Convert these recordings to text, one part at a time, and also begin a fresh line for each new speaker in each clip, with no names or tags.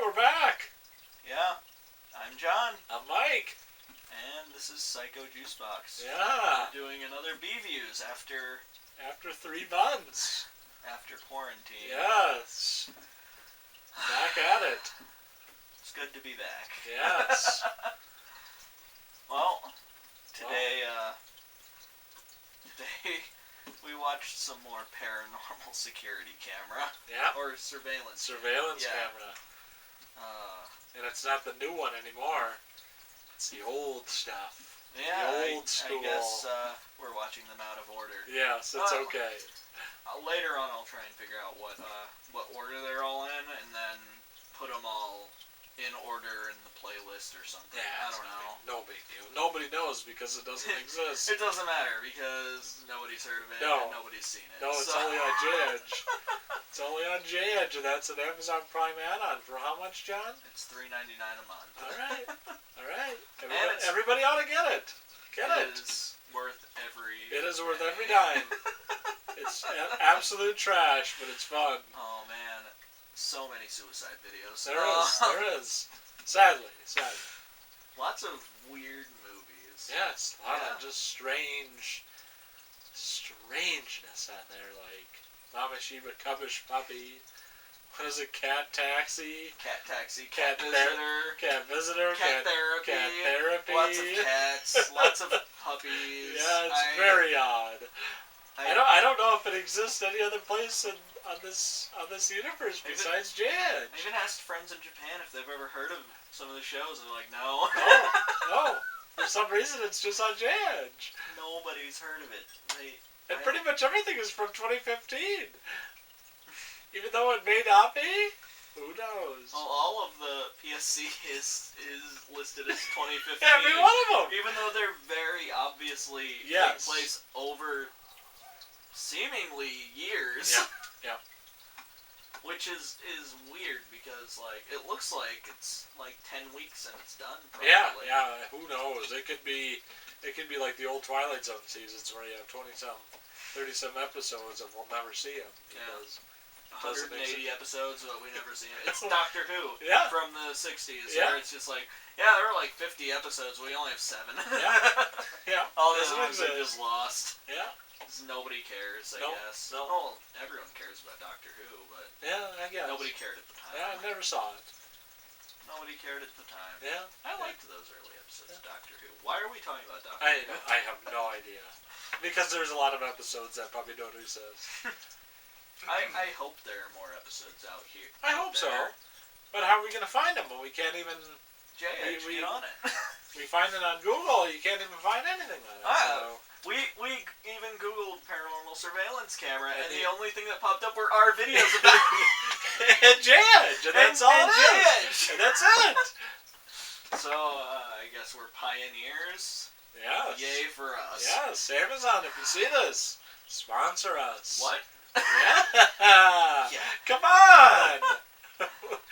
we're back.
Yeah, I'm John.
I'm Mike.
And this is Psycho Juicebox.
Yeah.
We're doing another B-Views after
3 months.
After quarantine.
Yes. Back at it.
It's good to be back.
Yes.
Well, today we watched some more Paranormal security camera.
Yeah.
Or surveillance.
Surveillance camera. And it's not the new one anymore. It's the old stuff.
Yeah,
the old school.
I guess we're watching them out of order.
Yes, it's okay.
Later on, I'll try and figure out what order they're all in, and then put them all in order in the playlist or something.
Yeah,
I don't know.
No big deal. Nobody knows because it doesn't exist.
It doesn't matter because nobody's heard of it and nobody's seen it.
No, it's only on J-Edge. It's only on J-Edge, and that's an Amazon Prime add-on. For how much, John?
It's $3.99 a month.
Alright. Alright.
And
everybody ought to get it. Get it.
It is worth every
dime. It's absolute trash, but it's fun.
Oh, man. So many suicide videos.
There is. Sadly.
Lots of weird movies.
Yes, a lot of just strangeness on there, like Mama Sheba, Cubbish Puppy, what is it, Cat Taxi?
Cat Taxi,
Cat
Visitor.
Cat Visitor,
Cat Therapy.
Cat Therapy.
Lots of cats, lots of puppies.
Yeah, it's very odd. I don't know if it exists any other place on this universe besides J-Edge.
I even asked friends in Japan if they've ever heard of some of the shows, and they're like, no.
No. For some reason, it's just on J-Edge.
Nobody's heard of it.
And pretty much everything is from 2015. Even though it may not be, who knows?
Well, all of the PSC is listed as 2015.
Every one of them.
Even though they're very obviously take place over seemingly years.
Yeah.
Which is weird because it looks like it's 10 weeks and it's done.
Probably. Yeah. Who knows? It could be like the old Twilight Zone seasons where you have 20-some, 30-some episodes and we'll never see them. Because
180 episodes, but we never see them. It's Doctor Who from the 60s, where it's just like, there were 50 episodes, we only have 7.
Yeah.
All the ones are just lost.
Yeah.
Nobody cares, I guess.
No.
Well, everyone cares about Doctor Who, but
I guess.
Nobody cared at the time.
Yeah, I never saw it.
Nobody cared at the time.
Yeah.
I liked those early episodes of Doctor Who. Why are we talking about Doctor
Who?
Who?
I have no idea. Because there's a lot of episodes that Puppy Dodo says.
I hope there are more episodes out here.
I hope so. But how are we going to find them when we can't even...
J-Edge, get on it.
We find it on Google. You can't even find anything on it. So.
We even Googled Paranormal Surveillance Camera, and the only thing that popped up were our videos about it.
And J-Edge, and that's all it is. And that's it.
So, I guess we're pioneers.
Yes.
Yay for us.
Yes, Amazon, if you see this, sponsor us.
What?
Yeah. Come on.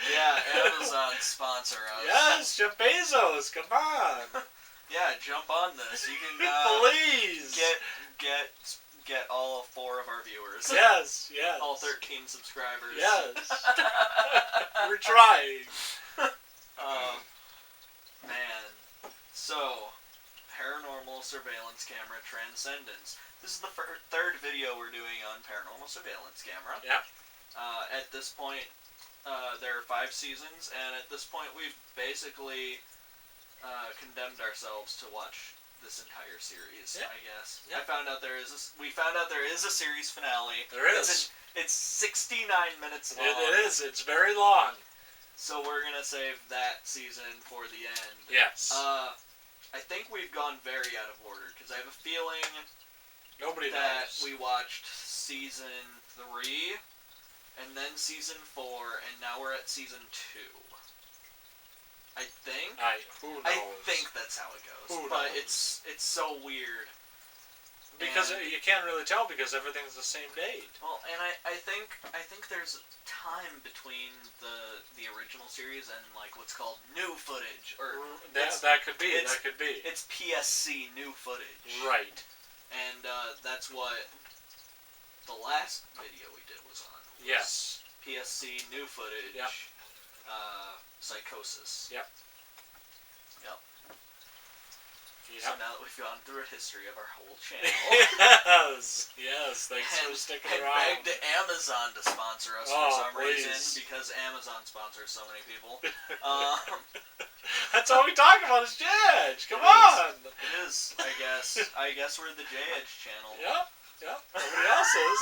Yeah, Amazon sponsor us.
Yes, Jeff Bezos, come on.
Yeah, jump on this. You can
please
get all 4 of our viewers.
Yes.
All 13 subscribers.
Yes. We're trying.
Man. So, Paranormal Surveillance Camera Transcendence. This is the third video we're doing on Paranormal Surveillance Camera.
Yeah.
At this point, there are 5 seasons, and at this point we've basically condemned ourselves to watch this entire series. I guess.
Yeah.
We found out there is a series finale.
There is.
It's 69 minutes long.
It is. It's very long.
So we're gonna save that season for the end.
Yes.
I think we've gone very out of order because I have a feeling
nobody
that
knows.
we watched season 3 and then season 4 and now we're at season 2. I think.
Who knows?
I think that's how it goes. But it's so weird.
Because you can't really tell because everything's the same date.
Well, and I think there's time between the original series and what's called new footage or
that could be.
It's PSC new footage.
Right.
And that's what the last video we did was on.
Yes.
PSC new footage.
Yep.
Psychosis.
Yep.
Yep.
Yep.
So now that we've gone through a history of our whole channel.
Yes, thanks for sticking
and
around.
begged Amazon to sponsor us for some reason, because Amazon sponsors so many people.
That's all we talk about is J-Edge. Come on!
It is, I guess. I guess we're the J-Edge channel.
Yep. Nobody else is.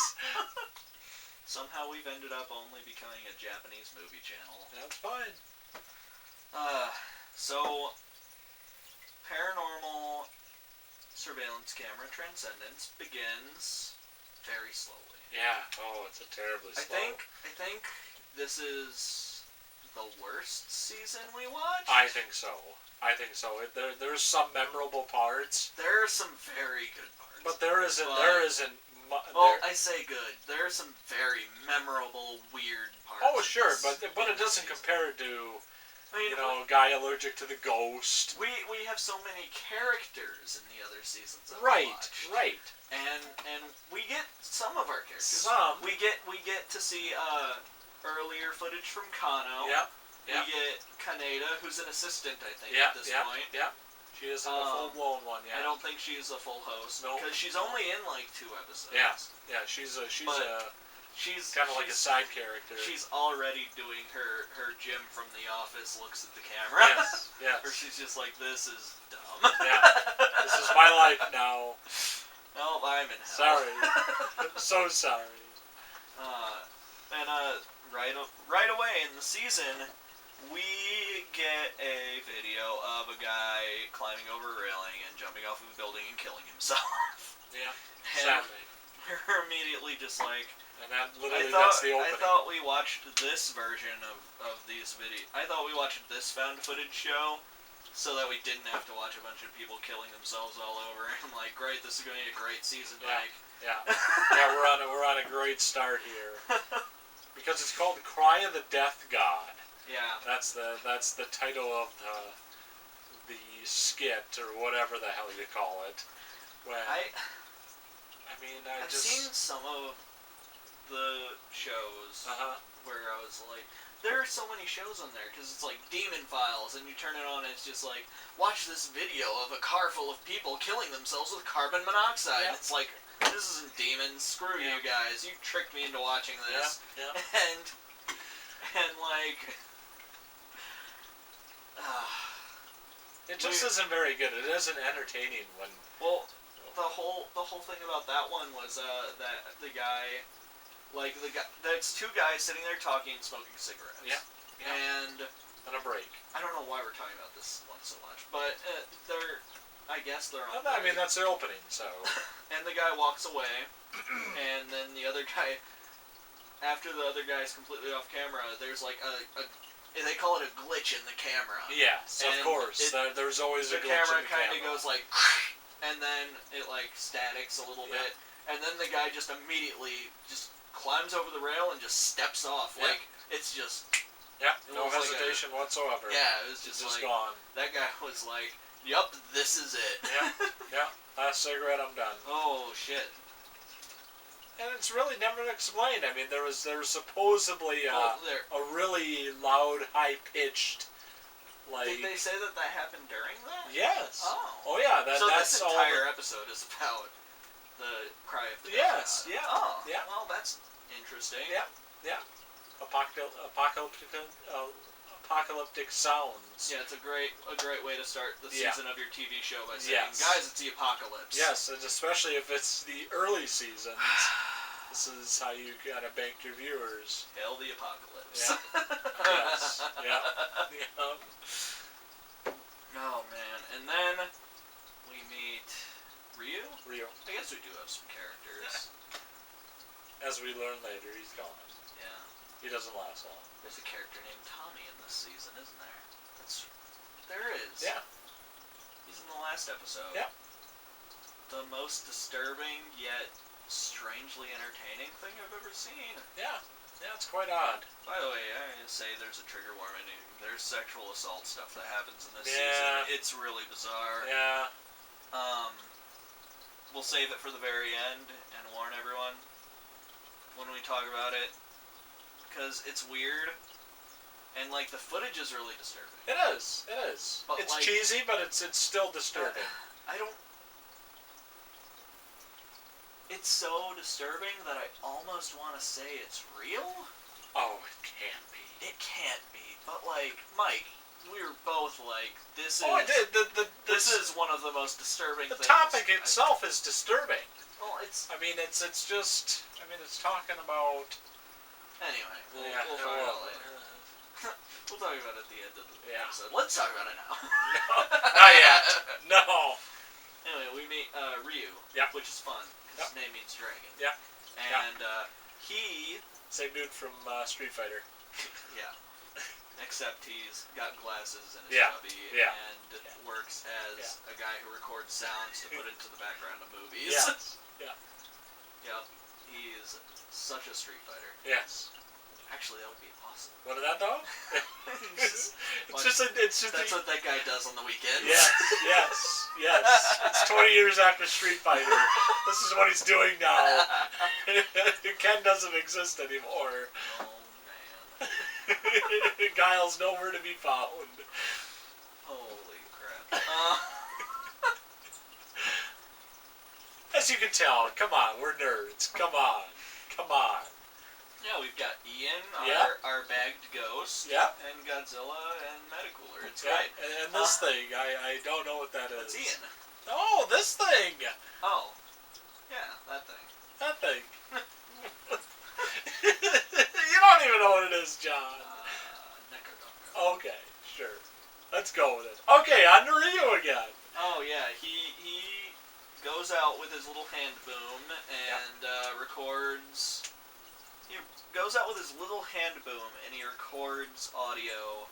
Somehow we've ended up only becoming a Japanese movie channel.
That's fine.
So, paranormal surveillance camera Transcendence begins very slowly.
Yeah. Oh, it's a terribly slow.
I think this is the worst season we watched.
I think so. There's some memorable parts.
There are some very good parts.
But there isn't.
Well, I say good. There are some very memorable, weird parts.
Oh, sure, but it doesn't compare to, a guy allergic to the ghost.
We have so many characters in the other seasons that
we
watched.
Right.
And we get some of our characters.
Some.
We get to see earlier footage from Kano.
Yep.
We get Kaneda, who's an assistant, I think, at this point.
Yep. She isn't a full-blown one yet.
I don't think she's a full host.
No.
Because she's only in, 2 episodes.
Yeah, she's kind of like a side character.
She's already doing her Jim from The Office looks at the camera.
Yes.
Where she's just like, this is dumb.
Yeah. This is my life now.
Oh, I'm in hell.
Sorry. I'm so sorry.
And right away in the season, we get a video of a guy climbing over a railing and jumping off of a building and killing himself.
Yeah.
And sadly. We're immediately just like...
And that's the opening.
I thought we watched this version of these videos. I thought we watched this found footage show so that we didn't have to watch a bunch of people killing themselves all over. I'm like, great, this is going to be a great season, Mike.
Yeah, we're on a great start here. Because it's called Cry of the Death God.
Yeah.
That's the title of the skit or whatever the hell you call it. I've
seen some of the shows where I was like, there are so many shows on there because it's like Demon Files, and you turn it on and it's just like, watch this video of a car full of people killing themselves with carbon monoxide.
Yep.
It's like, this isn't demons. Screw you guys. You tricked me into watching this.
Yeah.
And like,
it just isn't very good. It isn't entertaining when.
Well, the whole thing about that one was that the guy. That's 2 guys sitting there talking and smoking cigarettes.
Yeah.
And
on a break.
I don't know why we're talking about this one so much, but I guess they're on.
I mean, that's their opening, so.
And the guy walks away, and then the other guy, after the other guy's completely off camera, there's like they call it a glitch in the camera.
Yes, of course. There's always a glitch in the camera.
The camera kind of goes like, and then it like statics a little bit, and then the guy just immediately just climbs over the rail and just steps off.
Yeah.
Like, it's just...
Yeah, no hesitation whatsoever.
Yeah, it was just like...
gone.
That guy was like, yup, this is it.
Yeah. Last cigarette, I'm done.
Oh, shit.
And it's really never explained. I mean, there was supposedly a really loud, high-pitched, like...
Did they say that happened during that?
Yes.
Oh.
Yeah,
so
that's
this entire episode is about the Cry of the Death God.
Yeah.
Oh.
Yeah.
Well, that's interesting.
Yeah. Apocalyptic sounds.
Yeah, it's a great way to start the season of your TV show by saying,
Yes.
guys, it's the apocalypse.
Yes, and especially if it's the early seasons. This is how you gotta bank your viewers.
Hail the apocalypse.
Yeah. Yes. Yeah.
Oh man, and then we meet Ryu. I guess we do have some characters.
As we learn later, he's gone.
Yeah.
He doesn't last long.
There's a character named Tommy in this season, isn't there? There is.
Yeah.
He's in the last episode.
Yeah.
The most disturbing yet strangely entertaining thing I've ever seen.
Yeah. Yeah, it's quite odd.
By the way, I'm going to say there's a trigger warning. There's sexual assault stuff that happens in this season. It's really bizarre.
Yeah.
We'll save it for the very end and warn everyone when we talk about it. Because it's weird. And, like, the footage is really disturbing.
It is.
But,
it's
like,
cheesy, but it's still disturbing.
I don't... It's so disturbing that I almost want to say it's real.
Oh, it can't be.
It can't be. But, like, Mike, we were both like, this is...
Oh, I did.
This is one of the most disturbing things.
The topic itself is disturbing.
Well, it's...
I mean, it's just... I mean, it's talking about...
Anyway, we'll talk about it later. We'll talk about it at the end of the episode. Let's talk about it now.
No, not yet. No.
Anyway, we meet Ryu, which is fun, because his name means dragon.
Yeah.
And he...
Same dude from Street Fighter.
Yeah. Except he's got glasses and is chubby and works as a guy who records sounds to put into the background of movies.
Yes. Yeah.
Yep. He's such a Street Fighter.
Yes.
Actually, that would be awesome.
What is that though? It's just
that's what that guy does on the weekends.
Yes. It's 20 years after Street Fighter. This is what he's doing now. Ken doesn't exist anymore.
Oh man.
Guile's nowhere to be found.
Holy crap.
As you can tell, come on, we're nerds. Come on.
Yeah, we've got Ian, our bagged ghost, and Godzilla, and Metacooler. It's great.
And this thing, I don't know what that is.
It's Ian.
Oh, this thing!
Oh. Yeah, that thing.
That thing. You don't even know what it is, John.
Necrodongo.
Okay, sure. Let's go with it. Okay, on to Ryu again.
Oh, yeah, he goes out with his little hand boom and records... He goes out with his little hand boom and he records audio,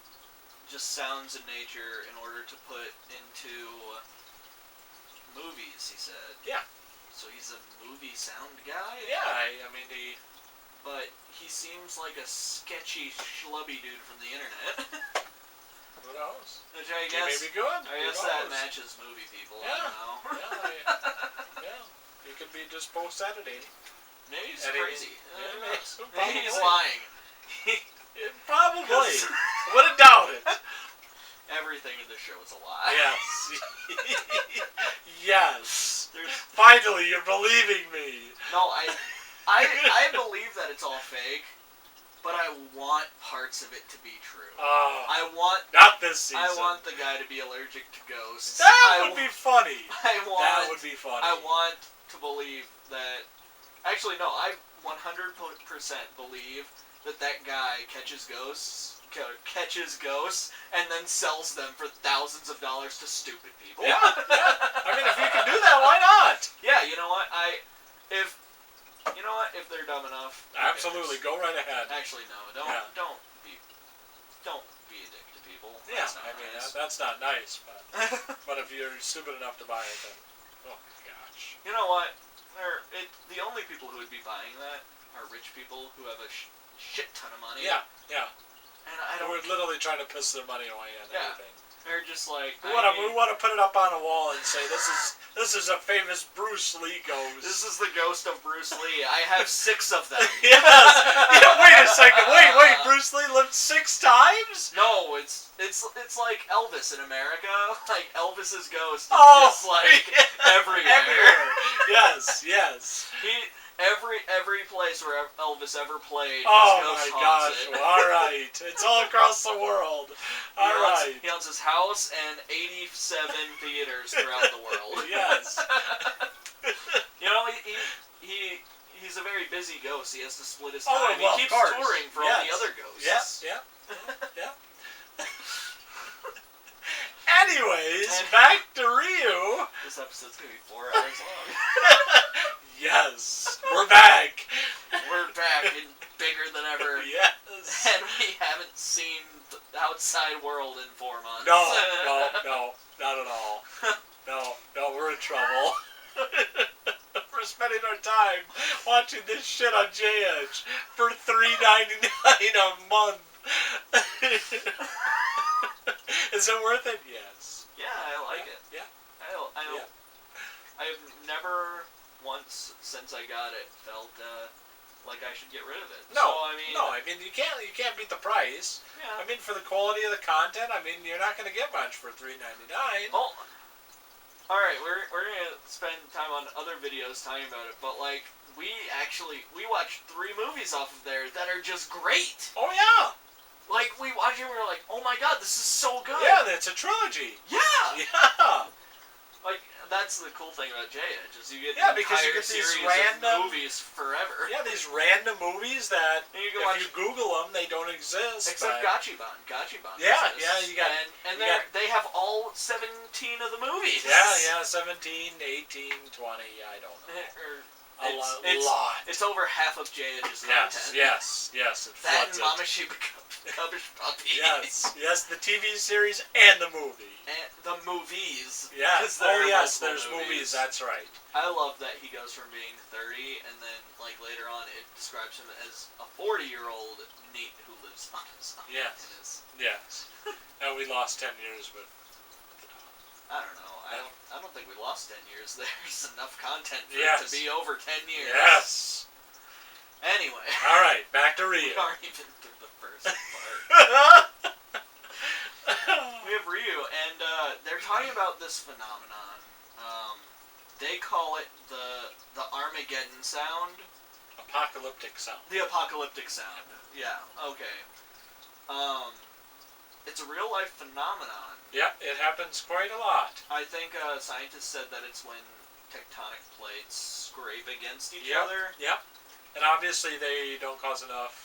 just sounds in nature, in order to put into movies, he said.
Yeah.
So he's a movie sound guy?
Yeah, I mean,
But he seems like a sketchy, schlubby dude from the internet.
Who knows?
Which I guess...
He may be good.
I guess that matches movie people, I don't know.
Yeah. He could be just post-editing.
Maybe he's crazy.
Maybe
he's lying.
Probably. Wouldn't doubt it.
Everything in this show is a lie.
Yes. Yes. Finally, you're believing me.
No, I believe that it's all fake, but I want parts of it to be true.
Not this season.
I want the guy to be allergic to ghosts.
That would be funny.
That would be funny. I want to believe that... Actually, no, I 100% believe that guy catches ghosts, and then sells them for thousands of dollars to stupid people.
Yeah. I mean, if you can do that, why not?
Yeah, you know what? If they're dumb enough.
Absolutely, go right ahead.
Actually, no, don't be a dick to people.
Yeah,
that's not nice.
that's not nice, but if you're stupid enough to buy it, then oh my gosh.
You know what? The only people who would be buying that are rich people who have a shit ton of money.
Yeah.
And I don't...
We're literally trying to piss their money away on everything.
They're just like...
We want to put it up on a wall and say, this is a famous Bruce Lee ghost.
This is the ghost of Bruce Lee. I have 6 of them.
Yes! Yeah, wait a second. Wait, Bruce Lee lived 6 times?
No, it's like Elvis in America. Like, Elvis's ghost is just like everywhere.
Yes.
Every place where Elvis ever played,
oh
his ghost
my
haunts
gosh!
it.
All right, it's all across the world. All right.
He owns his house and 87 theaters throughout the world.
Yes.
You know, he's a very busy ghost. He has to split his time.
Well,
he keeps touring for all the other ghosts.
Yeah. Anyways, back to Ryu.
This episode's gonna be 4 hours long.
Yes, we're back.
We're back and bigger than ever.
Yes.
And we haven't seen the outside world in 4 months.
No, not at all. No, we're in trouble. We're spending our time watching this shit on JH for $3.99 a month. Is it worth it? Yes.
Yeah, I like it.
Yeah.
I've never once since I got it felt like I should get rid of it.
No,
so,
I mean you can't beat the price.
Yeah.
I mean, for the quality of the content, I mean, you're not going to get much for $3.99.
Oh, all right. We're gonna spend time on other videos talking about it, but like we watched 3 movies off of there that are just great.
Oh yeah.
Like we watched it, and we were like, oh my god, this is so good.
Yeah, it's a trilogy.
Yeah.
Yeah.
Like that's the cool thing about J-Edge is you get
because you get these random
movies forever.
Yeah, these random movies that
you can
if you Google them, they don't exist.
Except Gachibon. Gachibon.
Yeah, you got
and they have all 17 of the movies.
Yeah, 17, 18, 20. I don't know. A lot.
It's over half of J-Edge's content.
Yes. It
that
floods
and Mama Shiba Gubbish Puppy.
Yes, the TV series and the movie.
And the movies.
Yeah. Yes, there's
movies.
That's right.
I love that he goes from being 30 and then, like, later on it describes him as a 40-year-old NEET who lives on his own.
Yes. And we lost 10 years, but
I don't know. I don't think we lost 10 years. There's enough content for it to be over 10 years.
Yes.
Anyway.
All right, back to Ryu.
We aren't even through the first part. We have Ryu, and they're talking about this phenomenon. They call it the Armageddon sound.
Apocalyptic sound.
The apocalyptic sound. Yeah. Okay. It's a real life phenomenon.
Yeah, it happens quite a lot.
I think scientists said that it's when tectonic plates scrape against each other.
Yep. And obviously they don't cause enough,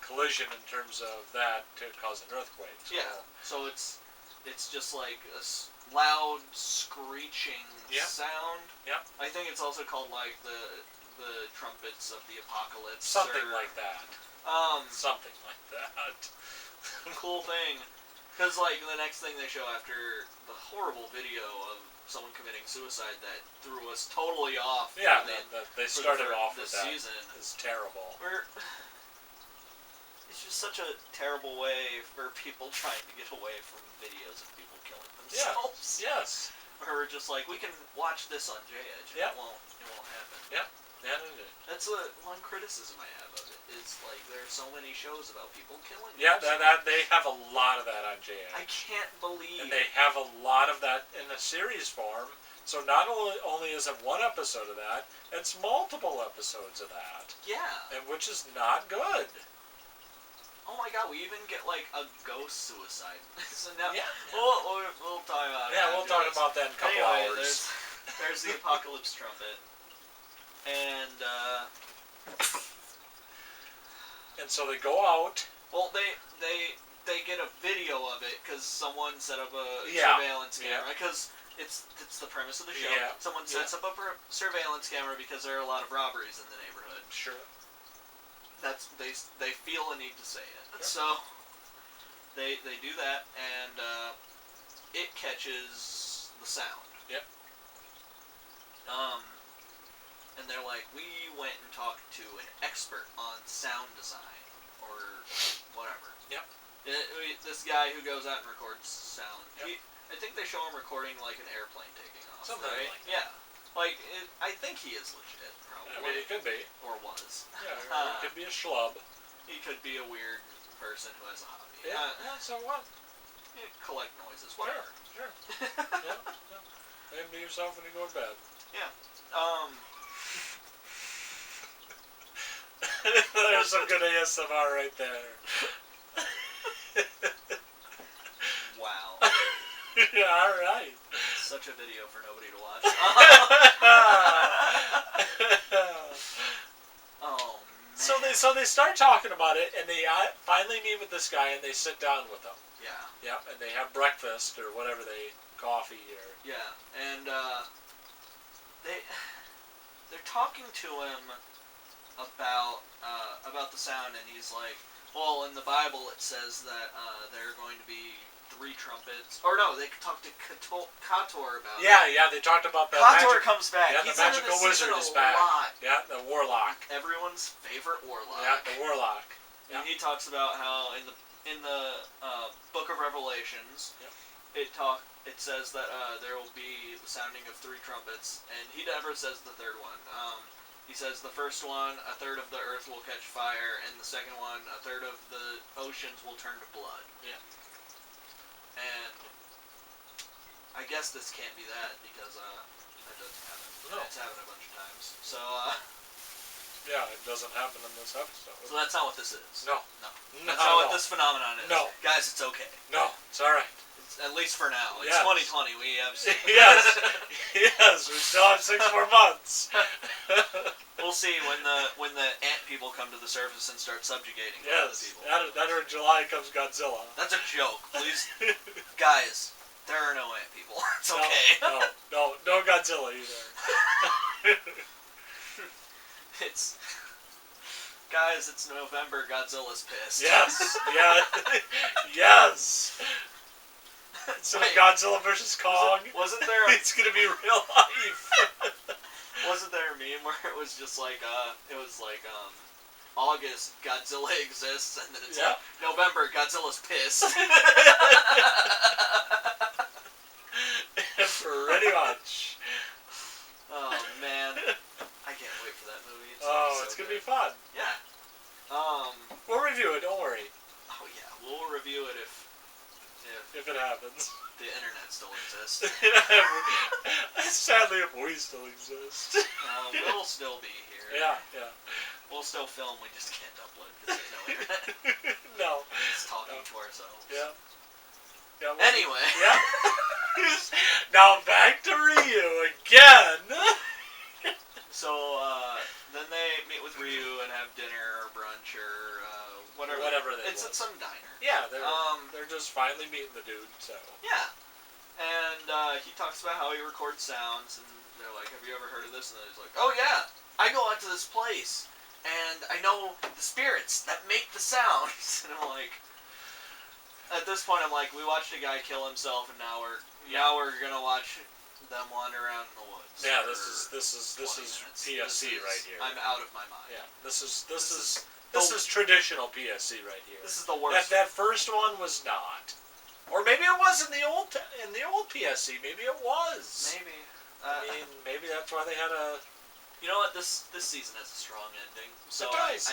collision in terms of that to cause an earthquake. So.
Yeah. So it's just like a loud screeching sound.
Yep.
I think it's also called like the trumpets of the apocalypse.
Something like that. Something like that.
Cool thing. Because, like, the next thing they show after the horrible video of someone committing suicide that threw us totally off.
Yeah, they started off
this
with that.
Season.
It's terrible.
It's just such a terrible way for people trying to get away from videos of people killing themselves.
Yeah. Yes.
Where we're just like, we can watch this on J-Edge.
Yeah.
It won't happen.
Yeah.
That's one criticism I have of it. Is like there are so many shows about people killing.
Yeah, they have a lot of that on J-Edge.
I can't believe.
And they have a lot of that in a series form. So not only is it one episode of that, it's multiple episodes of that.
Yeah.
And which is not good.
Oh my god, we even get like a ghost suicide. So now we'll talk about it.
Yeah, we'll talk about that in a couple hours.
There's the apocalypse trumpet. And
so they go out.
Well, they get a video of it because someone set up a surveillance camera. Because it's the premise of the show.
Yeah.
Someone sets up a surveillance camera because there are a lot of robberies in the neighborhood.
Sure.
They feel a need to say it.
Sure.
So they do that, and it catches the sound.
Yep.
And they're like, we went and talked to an expert on sound design, or whatever.
Yep.
This guy who goes out and records sound.
Yep.
I think they show him recording like an airplane taking off.
Something
right?
like that.
Yeah. Like, I think he is legit, probably.
I mean, he could be.
Or was.
Yeah, he could be a schlub.
He could be a weird person who has a hobby.
Yeah, so what?
Collect noises, whatever.
Sure. Yeah. Name to yourself when you go to bed.
Yeah.
There's some good ASMR right there.
Wow.
Yeah, alright.
Such a video for nobody to watch. Oh, man.
So they start talking about it, and they finally meet with this guy, and they sit down with him.
Yeah.
Yep, and they have breakfast, or whatever coffee, or...
Yeah, and, they're talking to him about the sound, and he's like, well, in the Bible it says that there are going to be 3 trumpets. Or no, they talked to Kator about it.
Yeah, they talked about that.
Kator comes back.
Yeah,
He's
the magical wizard is back.
Lot.
Yeah, the warlock.
Everyone's favorite warlock.
Yeah, the warlock.
And he talks about how in the Book of Revelations, it says that there will be the sounding of 3 trumpets, and he never says the third one. He says the first one, a third of the earth will catch fire, and the second one, a third of the oceans will turn to blood.
Yeah.
And I guess this can't be that because that doesn't happen.
No.
It's happened a bunch of times. So
yeah, it doesn't happen in this episode.
So that's not what this is.
No.
That's not what this phenomenon is.
No.
Guys, it's okay.
No, it's alright.
At least for now. It's
Yes.
2020. We have.
Yes. Yes, we still have 6 more months.
We'll see when the ant people come to the surface and start subjugating other
Yes.
people.
That or in July comes Godzilla.
That's a joke. Please, guys. There are no ant people. It's okay.
No Godzilla either.
Guys, it's November. Godzilla's pissed.
Yes. Yeah. Yes. So Godzilla versus Kong.
Wasn't there?
It's gonna be real life.
Wasn't there a meme where it was just like August, Godzilla exists, and then it's like November, Godzilla's pissed.
Pretty much.
Oh man, I can't wait for that movie.
It's gonna be fun.
Yeah.
We'll review it. Don't worry.
Oh yeah, we'll review it if
it happens.
The internet still exists.
Sadly, if we still exist.
We'll still be here.
Yeah.
We'll still film. We just can't upload because there's no internet.
No.
We're just talking to ourselves.
Yeah.
Anyway.
Yeah. Now back to Ryu again.
So then they meet with Ryu and have dinner or brunch or whatever. It's at some diner.
Yeah, they're just finally meeting the dude. So.
Yeah. And he talks about how he records sounds, and they're like, "Have you ever heard of this?" And then he's like, "Oh yeah, I go out to this place, and I know the spirits that make the sounds." And I'm like. At this point, I'm like, we watched a guy kill himself, and now we're gonna watch them wander around in the woods.
Yeah, this is PSC right here.
I'm out of my mind.
Yeah, this is traditional PSC right here.
This is the worst.
That first one was not, or maybe it was in the old PSC. Maybe it was.
Maybe.
I mean, maybe that's why they had a.
You know what? This season has a strong ending, so
it does.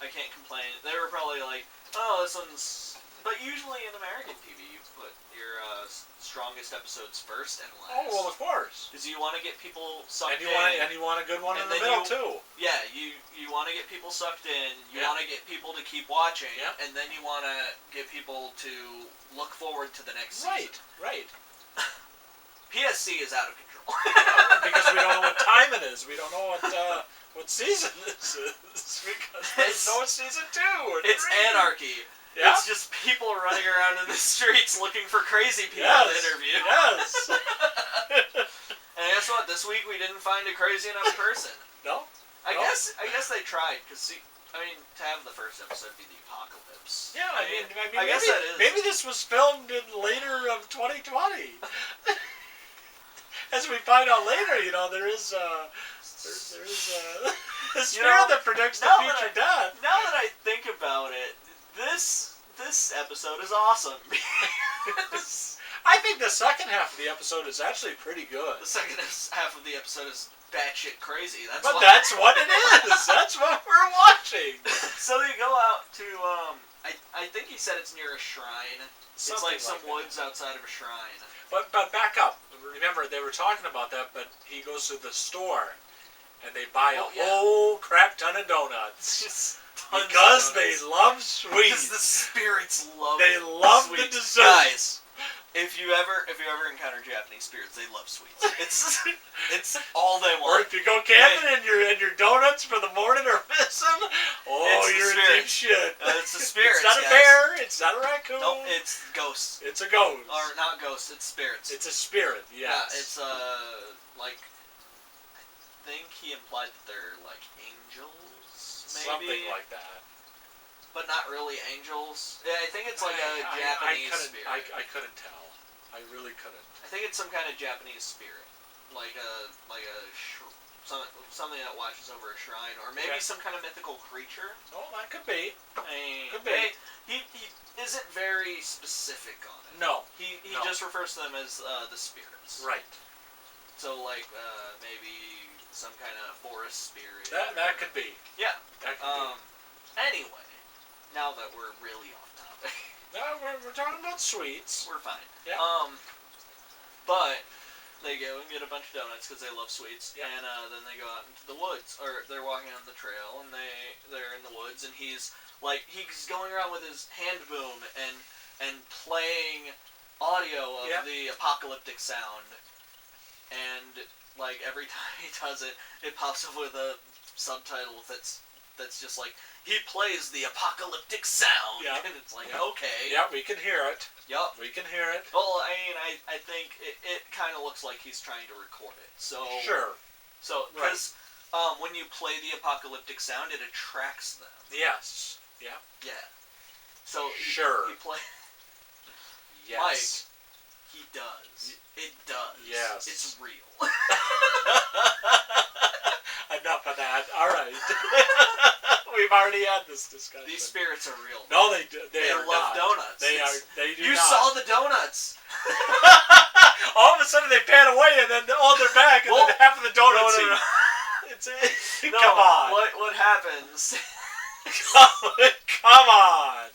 I can't complain. They were probably like, oh, this one's. But usually in American TV, you put your strongest episodes first and last.
Oh well, of course.
Because you want to get people sucked in.
And you want a good one in the middle too.
Yeah, you want to get people sucked in. You want to get people to keep watching, and then you want to get people to look forward to the next season.
Right.
PSC is out of control.
Because we don't know what time it is. We don't know what season this is. Because there's no season 2 or 3.
It's anarchy.
Yeah?
It's just people running around in the streets looking for crazy people to interview.
Yes.
And guess what? This week we didn't find a crazy enough person.
No.
I guess they tried because to have the first episode be the apocalypse.
Yeah, I mean
guess that is.
Maybe this was filmed in later of 2020. As we find out later, there is a spirit that predicts the future death.
Now that I think about it. This episode is awesome.
I think the second half of the episode is actually pretty good.
The second half of the episode is batshit crazy. That's what
it is. That's what we're watching.
So they go out to I think he said it's near a shrine. It's like some woods outside of a shrine.
But back up. Remember they were talking about that. But he goes to the store and they buy a whole crap ton of donuts. Because they love sweets.
Because the spirits love.
They love
sweets.
The dessert.
Guys, if you ever encounter Japanese spirits, they love sweets. It's all they want.
Or if you go camping and your donuts for the morning are missing, you're in deep shit.
It's the spirits.
It's not a bear. It's not a raccoon.
Nope, it's ghosts.
It's a ghost.
Or not ghosts. It's spirits.
It's a spirit. Yes.
Yeah. It's like I think he implied that they're like angels. Maybe.
Something like that.
But not really angels. Yeah, I think it's like a Japanese spirit.
I couldn't tell. I really couldn't.
I think it's some kind of Japanese spirit. Something that watches over a shrine. Or maybe some kind of mythical creature.
Oh, that could be.
Could be. He isn't very specific on it.
No.
He just refers to them as the spirits.
Right.
So like maybe some kind of forest spirit.
That could be.
Yeah.
That could be.
Anyway, now that we're really off topic.
No, we're talking about sweets.
We're fine.
Yeah.
But they go and get a bunch of donuts because they love sweets,
yeah.
And then they go out into the woods, or they're walking on the trail, and they're in the woods, and he's going around with his hand boom and playing audio of the apocalyptic sound, and like every time he does it, it pops up with a subtitle that's just like, he plays the apocalyptic sound.
Yeah.
And it's like, okay.
Yeah, we can hear it.
Yup.
We can hear it.
Well, I mean, I think it kind of looks like he's trying to record it. So
sure.
So, because when you play the apocalyptic sound, it attracts them.
Yes. Yeah.
Yeah. So
sure.
He play.
Yes.
Mike, he does. It does.
Yes.
It's real.
Enough of that. All right. We've already had this discussion.
These spirits are real.
No, they do. They
love donuts.
They do
you
not.
saw the donuts.
All of a sudden they pan away and then they're back and then half of the donuts.
No.
Come on.
What happens?
Come on.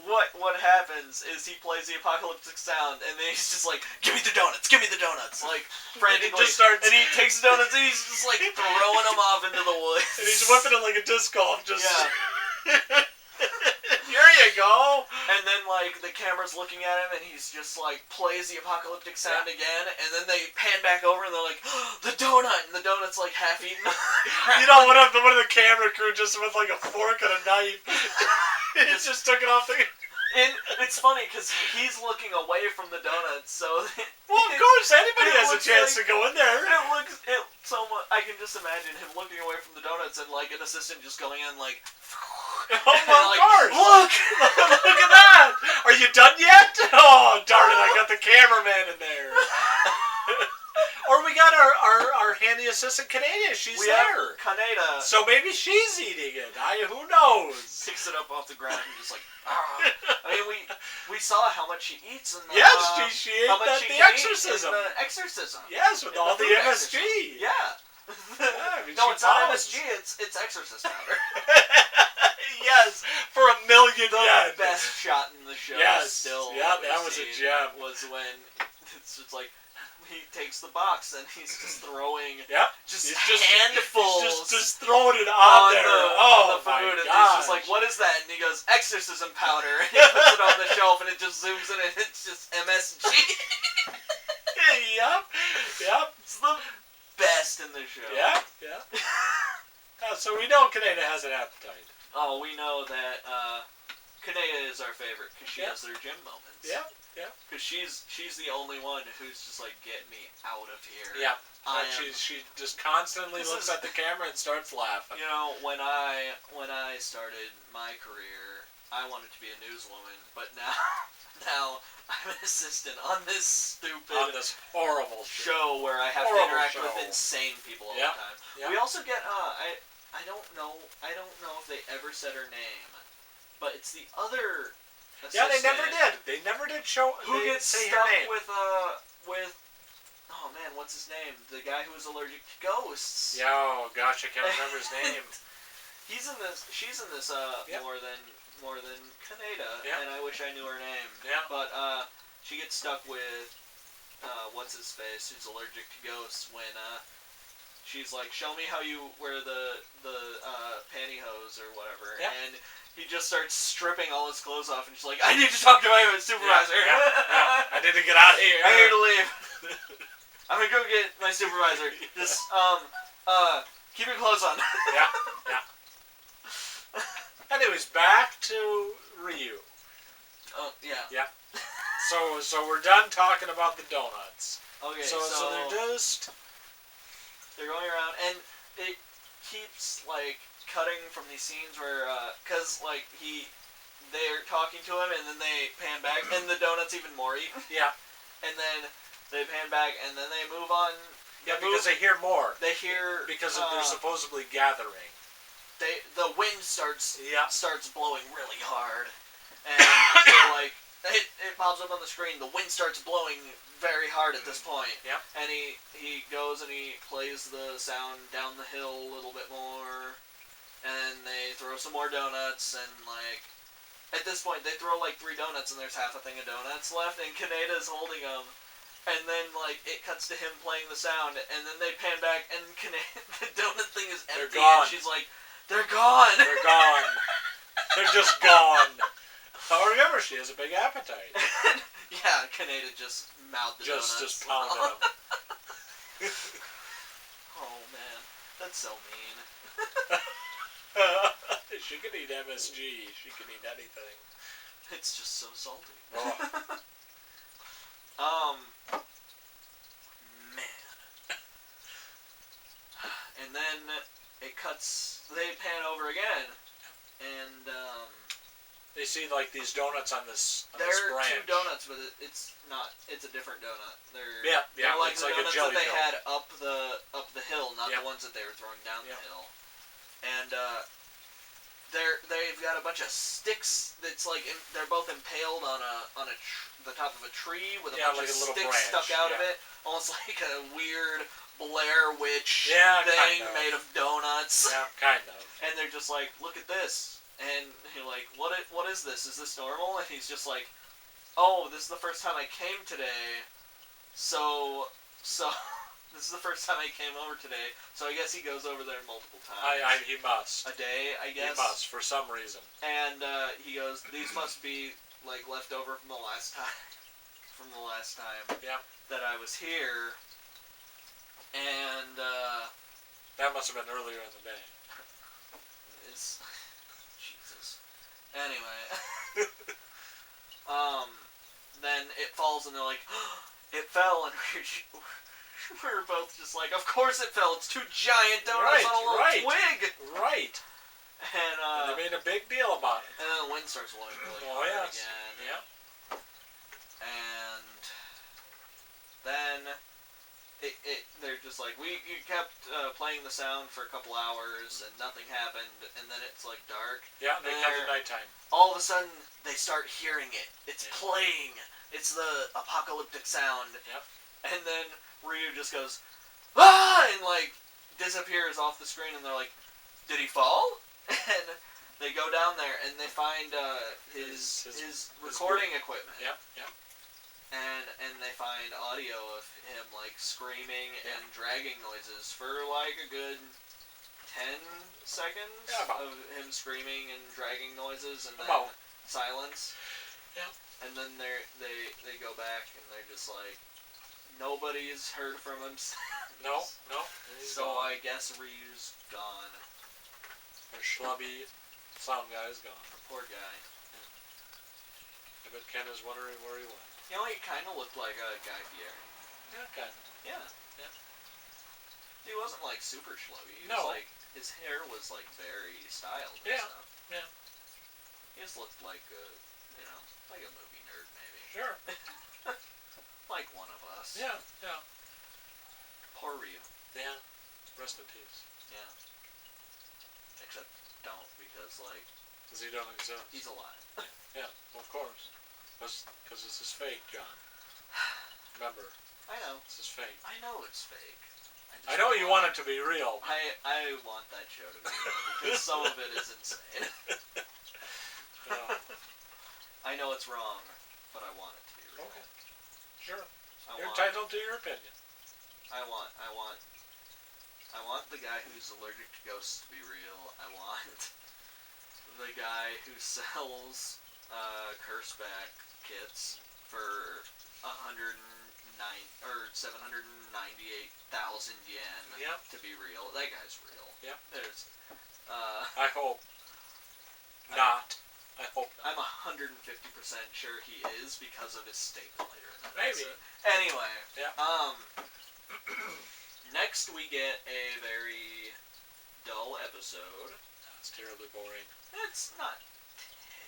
What happens is he plays the apocalyptic sound, and then he's just like, give me the donuts, like frantically.
And
he takes the donuts, and he's just like throwing them off into the woods.
And he's whipping it like a disc golf, just.
Yeah.
Here you go.
And then like the camera's looking at him, and he's just like plays the apocalyptic sound again, and then they pan back over, and they're like, oh, the donut, and the donut's like half eaten.
You know, one of the camera crew just with like a fork and a knife. He just took it off the.
And it's funny because he's looking away from the donuts, so.
Well, of course, anybody has a chance to go in there.
It looks so much. I can just imagine him looking away from the donuts and like an assistant just going in like.
Oh my gosh!
Look!
Look at that! Are you done yet? Oh darn it! I got the cameraman in there. Or we got our handy assistant Canada. She's there.
Canada.
So maybe she's eating it. Who knows?
Picks it up off the ground and just like. I mean, we saw how much she eats in the.
Yes, she ate the exorcism.
The exorcism.
Yes, with all the MSG.
Yeah. No, it's not MSG. It's exorcist powder.
Yes, for $1 million.
The best shot in the show.
Yes.
Still.
Yeah, that was a gem.
Was when it's just like. He takes the box and he's just throwing just handfuls.
He's just throwing it on there.
On the food. And he's just like, what is that? And he goes, exorcism powder. And he puts it on the shelf and it just zooms in and it's just MSG.
Yep.
It's the best in the show.
Yeah. So we know Canada has an appetite.
Oh, we know that Canada is our favorite because she has their gym moments.
Yeah.
Because she's the only one who's just like, get me out of here.
Yeah. She just constantly looks at the camera and starts laughing.
You know, when I started my career, I wanted to be a newswoman, but now I'm an assistant on this
horrible
show where I have to interact with insane people all the time.
Yeah.
We also get I don't know if they ever said her name, but it's the other.
Yeah, they never did. They never did show.
Who gets
say
stuck
her name
with oh man, what's his name? The guy who was allergic to ghosts.
Yeah, oh gosh, I can't remember his name.
She's in this more than Canada, and I wish I knew her name.
Yeah.
But she gets stuck with what's his face, who's allergic to ghosts when she's like, show me how you wear the pantyhose or whatever, and he just starts stripping all his clothes off, and she's like, I need to talk to my supervisor.
Yeah. I need to get out of here.
I need to leave. I'm gonna go get my supervisor. Just keep your clothes on.
Yeah. Anyways, back to Ryu.
Oh yeah.
Yeah. So we're done talking about the donuts.
Okay.
So
they're going around, and it keeps like cutting from these scenes where because like they're talking to him, and then they pan back, and the donut's even more eaten.
Yeah.
And then they pan back, and then they move on.
Because they hear more.
They hear
because they're supposedly gathering.
The wind starts blowing really hard, and it pops up on the screen. The wind starts blowing very hard at this point.
Yep.
And he goes and he plays the sound down the hill a little bit more. And they throw some more donuts. And, like, at this point, they throw, like, 3 donuts and there's half a thing of donuts left. And Kaneda's holding them. And then, like, it cuts to him playing the sound. And then they pan back and the donut thing is empty.
They're gone.
And she's like, they're gone.
They're gone. They're just gone. Oh, remember, she has a big appetite.
Yeah, Kaneda just mouthed the donuts.
Just pounded them.
Oh, man. That's so mean.
She can eat MSG. She can eat anything.
It's just so salty.
Oh.
Man. And then it cuts, they pan over again, and,
they see, like, these donuts on this branch.
There are 2 donuts, but it's a different donut. They're like
it's
the
like
donuts
a jelly
that they
donut.
had up the hill, not the ones that they were throwing down the hill. And, they've got a bunch of sticks that's like, they're both impaled on the top of a tree with a bunch
like
of
a little
sticks
branch,
stuck out of it. Almost like a weird Blair Witch
kind
thing
of.
made of donuts.
Yeah, kind of.
And they're just like, look at this. And you're like, what is this? Is this normal? And he's just like, oh, this is the first time I came today. So this is the first time I came over today. So I guess he goes over there multiple times.
He must.
A day, I guess.
He must, for some reason.
And he goes, these must be like left over from the last time. That I was here. And
that must have been earlier in the day.
Jesus. Anyway. Then it falls and they're like, oh, it fell, and we're both just like, of course it fell. It's 2 giant donuts on a little twig.
Right.
And
they made a big deal about it.
And then the wind starts blowing really hard again.
Yeah.
And then they're just like, you kept playing the sound for a couple hours and nothing happened, and then it's like dark.
Yeah, and they come to nighttime.
All of a sudden, they start hearing it. It's playing. It's the apocalyptic sound.
Yep.
And then Ryu just goes, ah! And like disappears off the screen, and they're like, did he fall? And they go down there and they find his recording equipment.
Yep, yep.
And they find audio of him like screaming and dragging noises for like a good 10 seconds of him screaming and dragging noises, and then silence.
Yeah.
And then they go back and they're just like, nobody's heard from him.
No.
So gone. I guess Ryu's gone.
Our schlubby sound guy is gone.
Poor guy.
I bet Ken is wondering where he went.
You know, he kind of looked like a Guy Fieri.
Yeah, kind of.
Yeah. He wasn't like super schlubby. He
No.
was like, his hair was like very styled and stuff.
Yeah.
He just looked like like a movie nerd maybe.
Sure.
Like one of us.
Yeah.
Poor Ryu.
Yeah. Rest in peace.
Yeah. Except don't, because like...
Because he don't exist.
He's alive.
Yeah, well, of course. Because this is fake, John. Remember.
I know.
This is fake.
I know it's fake.
I know you want it to be real.
I want that show to be real, because some of it is insane. I know it's wrong, but I want it to be real.
Okay. Sure. You're entitled to your opinion.
I want the guy who's allergic to ghosts to be real. I want the guy who sells curseback kits for 798,000 yen to be real. That guy's real.
Yep.
There's
I hope not. I hope not.
I'm 150% sure he is because of his statement later in that
Maybe.
episode. Anyway.
Yeah.
Next we get a very dull episode.
It's terribly boring.
It's not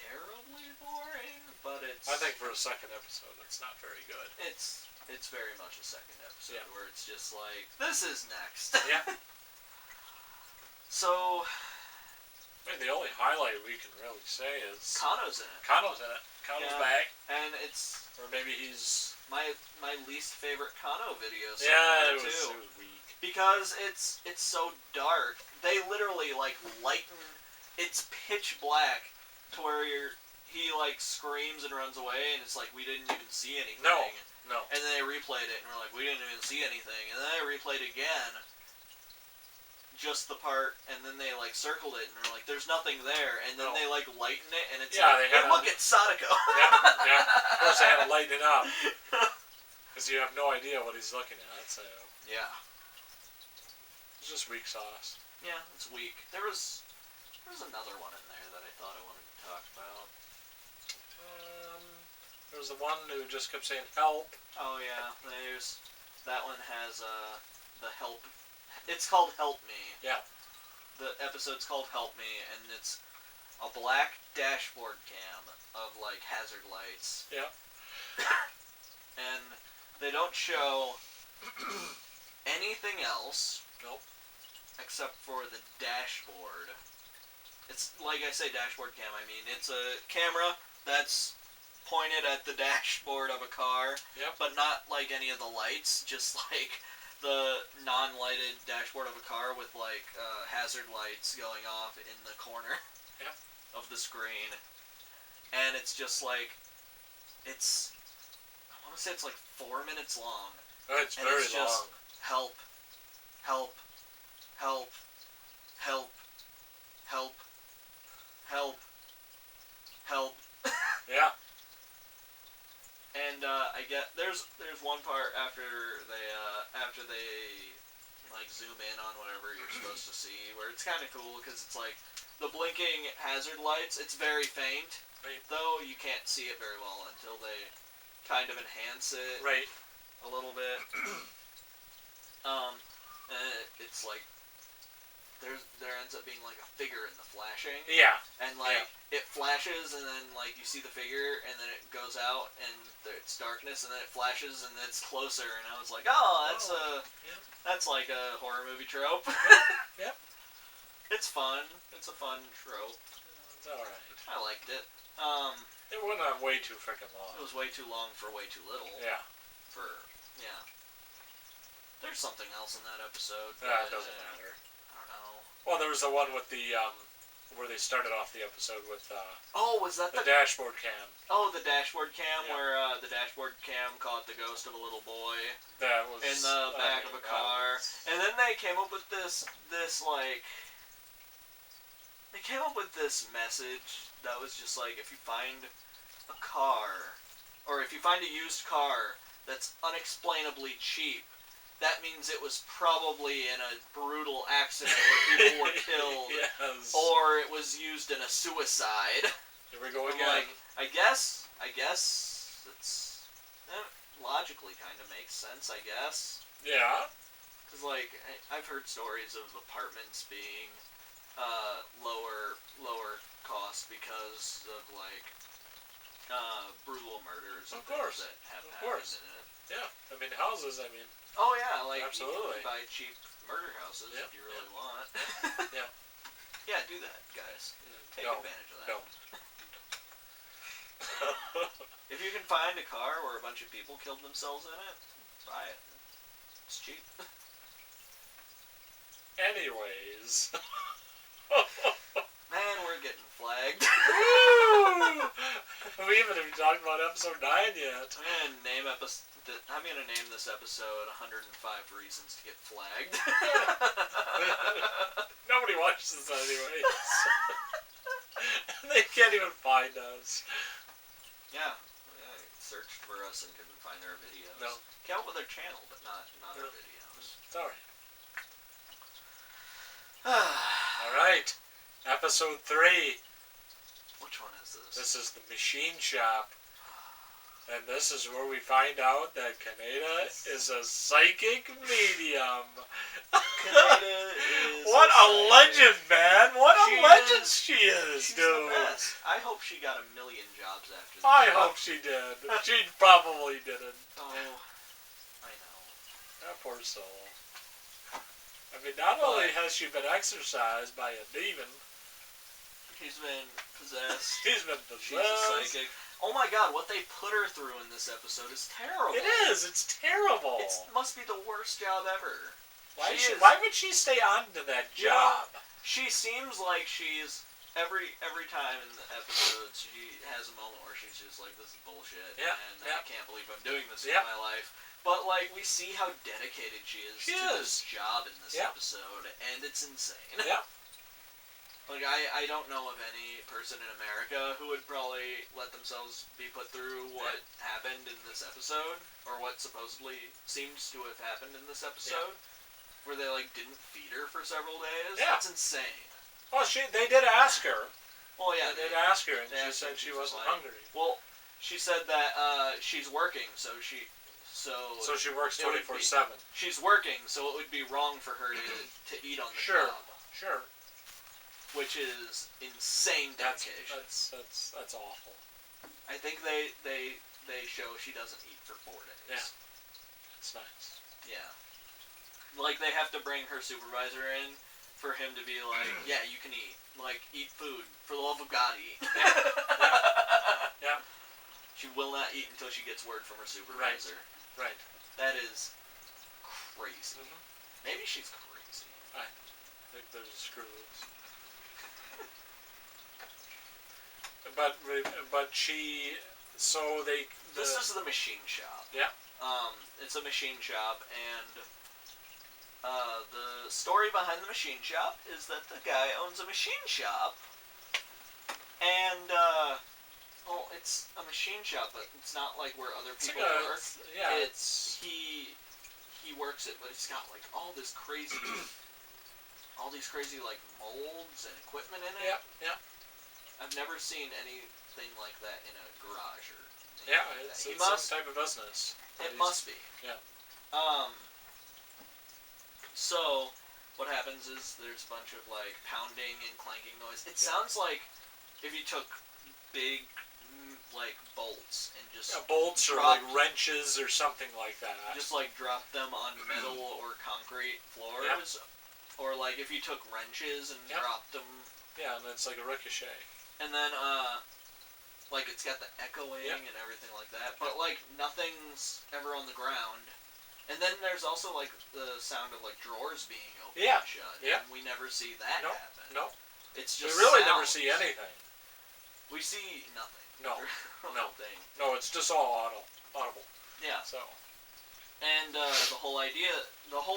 terribly boring, but it's...
I think for a second episode, it's not very good.
It's very much a second episode where it's just like, this is next.
Yeah.
So...
I mean, the only highlight we can really say is...
Kano's in it.
Kano's back.
And it's...
Or maybe he's...
My least favorite Kano video so
far,
it was
weak.
Because it's so dark. They literally, like, lighten... It's pitch black to where he, like, screams and runs away, and it's like, we didn't even see anything.
No.
And then they replayed it, and we're like, we didn't even see anything. And then they replayed again, just the part, and then they, like, circled it, and they're like, there's nothing there. And then they, like, lighten it, and it's like, hey, look, it's Sadako.
yeah. Of course, they had to lighten it up. Because you have no idea what he's looking at, so...
Yeah.
It's just weak sauce.
Yeah, it's weak. There was another one in there that I thought I wanted to talk about.
There was the one who just kept saying help.
Oh yeah, that one has the help. It's called Help Me.
Yeah.
The episode's called Help Me, and it's a black dashboard cam of like hazard lights.
Yeah.
And they don't show anything else.
Nope.
Except for the dashboard. It's like I say, dashboard cam. I mean, it's a camera that's pointed at the dashboard of a car, but not like any of the lights, just like the non-lighted dashboard of a car with like hazard lights going off in the corner of the screen. And it's just like, I want to say it's like 4 minutes long.
Oh, it's very long.
Help, help, help, help, help, help, help.
Yeah.
And I get there's one part after they like zoom in on whatever you're supposed to see, where it's kind of cool because it's like the blinking hazard lights. It's very faint, though you can't see it very well until they kind of enhance it a little bit. And it's like there ends up being like a figure in the flashing.
Yeah.
And like it flashes and then like you see the figure and then it goes out and it's darkness and then it flashes and it's closer and I was like, that's like a horror movie trope.
Yep.
It's fun. It's a fun trope.
It's alright.
I liked it.
It went on way too freaking long.
It was way too long for way too little.
Yeah.
There's something else in that episode.
It doesn't matter.
I don't know.
Well, there was the one with the, where they started off the episode with,
was that
the dashboard cam.
Oh, the dashboard cam, where, the dashboard cam caught the ghost of a little boy
That was...
in the back of a car. And then they came up with this, like... They came up with this message that was just like, if you find a car, or if you find a used car that's unexplainably cheap, that means it was probably in a brutal accident where people were killed, or it was used in a suicide.
Here we go again.
Like, I guess it's logically kind of makes sense. I guess.
Yeah.
Because like I've heard stories of apartments being lower cost because of like brutal murders and things that have happened in it.
Yeah, I mean houses. I mean.
Oh yeah, like
absolutely.
You can buy cheap murder houses if you really want. Yeah, do that, guys. Take advantage of that.
Don't.
If you can find a car where a bunch of people killed themselves in it, buy it. It's cheap.
Anyways.
Man, we're getting flagged.
We haven't even talked about episode 9 yet.
I'm gonna name this episode 105 Reasons to Get Flagged.
Nobody watches this anyways. They can't even find us.
Yeah, searched for us and couldn't find our videos.
No.
Came up with our channel, but not our videos.
It's alright. Alright. Episode 3.
Which one is this?
This is the machine shop. And this is where we find out that Kaneda is a psychic medium.
Kaneda is
what a legend, man! What a legend she is,
she's
dude.
The best. I hope she got 1,000,000 jobs after this.
I hope she did. She probably didn't.
Oh, I know.
That poor soul. I mean, not only has she been exorcised by a demon,
She's been possessed.
She's been possessed.
She's a psychic. Oh my god, what they put her through in this episode is terrible.
It is. It's terrible.
It must be the worst job ever.
Why would she stay on to that job?
She seems like she's... Every time in the episodes, she has a moment where she's just like, this is bullshit, and I can't believe I'm doing this in my life. But, like, we see how dedicated she is to this job in this episode, and it's insane.
Yeah.
Like, I don't know of any person in America who would probably let themselves be put through what happened in this episode, or what supposedly seems to have happened in this episode, where they, like, didn't feed her for several days. Yeah. That's insane.
Well, they did ask her.
Well, yeah.
They did ask her, and she said she wasn't hungry.
Well, she said that she's working, so she
works 24/7.
She's working, so it would be wrong for her to eat on the job.
Sure.
Which is insane dedication.
That's awful.
I think they show she doesn't eat for 4 days.
Yeah. That's nice. Yeah.
Like, they have to bring her supervisor in for him to be like, yeah, you can eat. Like, eat food. For the love of God, eat. Yeah. She will not eat until she gets word from her supervisor.
Right.
That is crazy.
Mm-hmm.
Maybe she's crazy.
I think there's a screw loose. But she... So they...
This is the machine shop.
Yeah.
It's a machine shop, and... the story behind the machine shop is that the guy owns a machine shop, and, well, it's a machine shop, but it's not like where other people work. He works it, but it's got, like, all these crazy, like, molds and equipment in it.
Yeah.
I've never seen anything like that in a garage or anything like
it's
that.
some type of business.
It must be.
Yeah.
So, what happens is there's a bunch of, like, pounding and clanking noise. It sounds like if you took big, like, bolts and just...
Yeah, bolts or, like, wrenches or something like that.
Just, like, drop them on metal or concrete floors. Or, like, if you took wrenches and dropped them...
Yeah, and it's like a ricochet.
And then, like, it's got the echoing and everything like that. But, like, nothing's ever on the ground. And then there's also, like, the sound of, like, drawers being opened and shut.
Yeah.
And we never see that happen.
No.
It's just
we really
sounds.
never see anything.
We see nothing.
No.
Thing.
No, it's just all audible.
Yeah.
So.
And the whole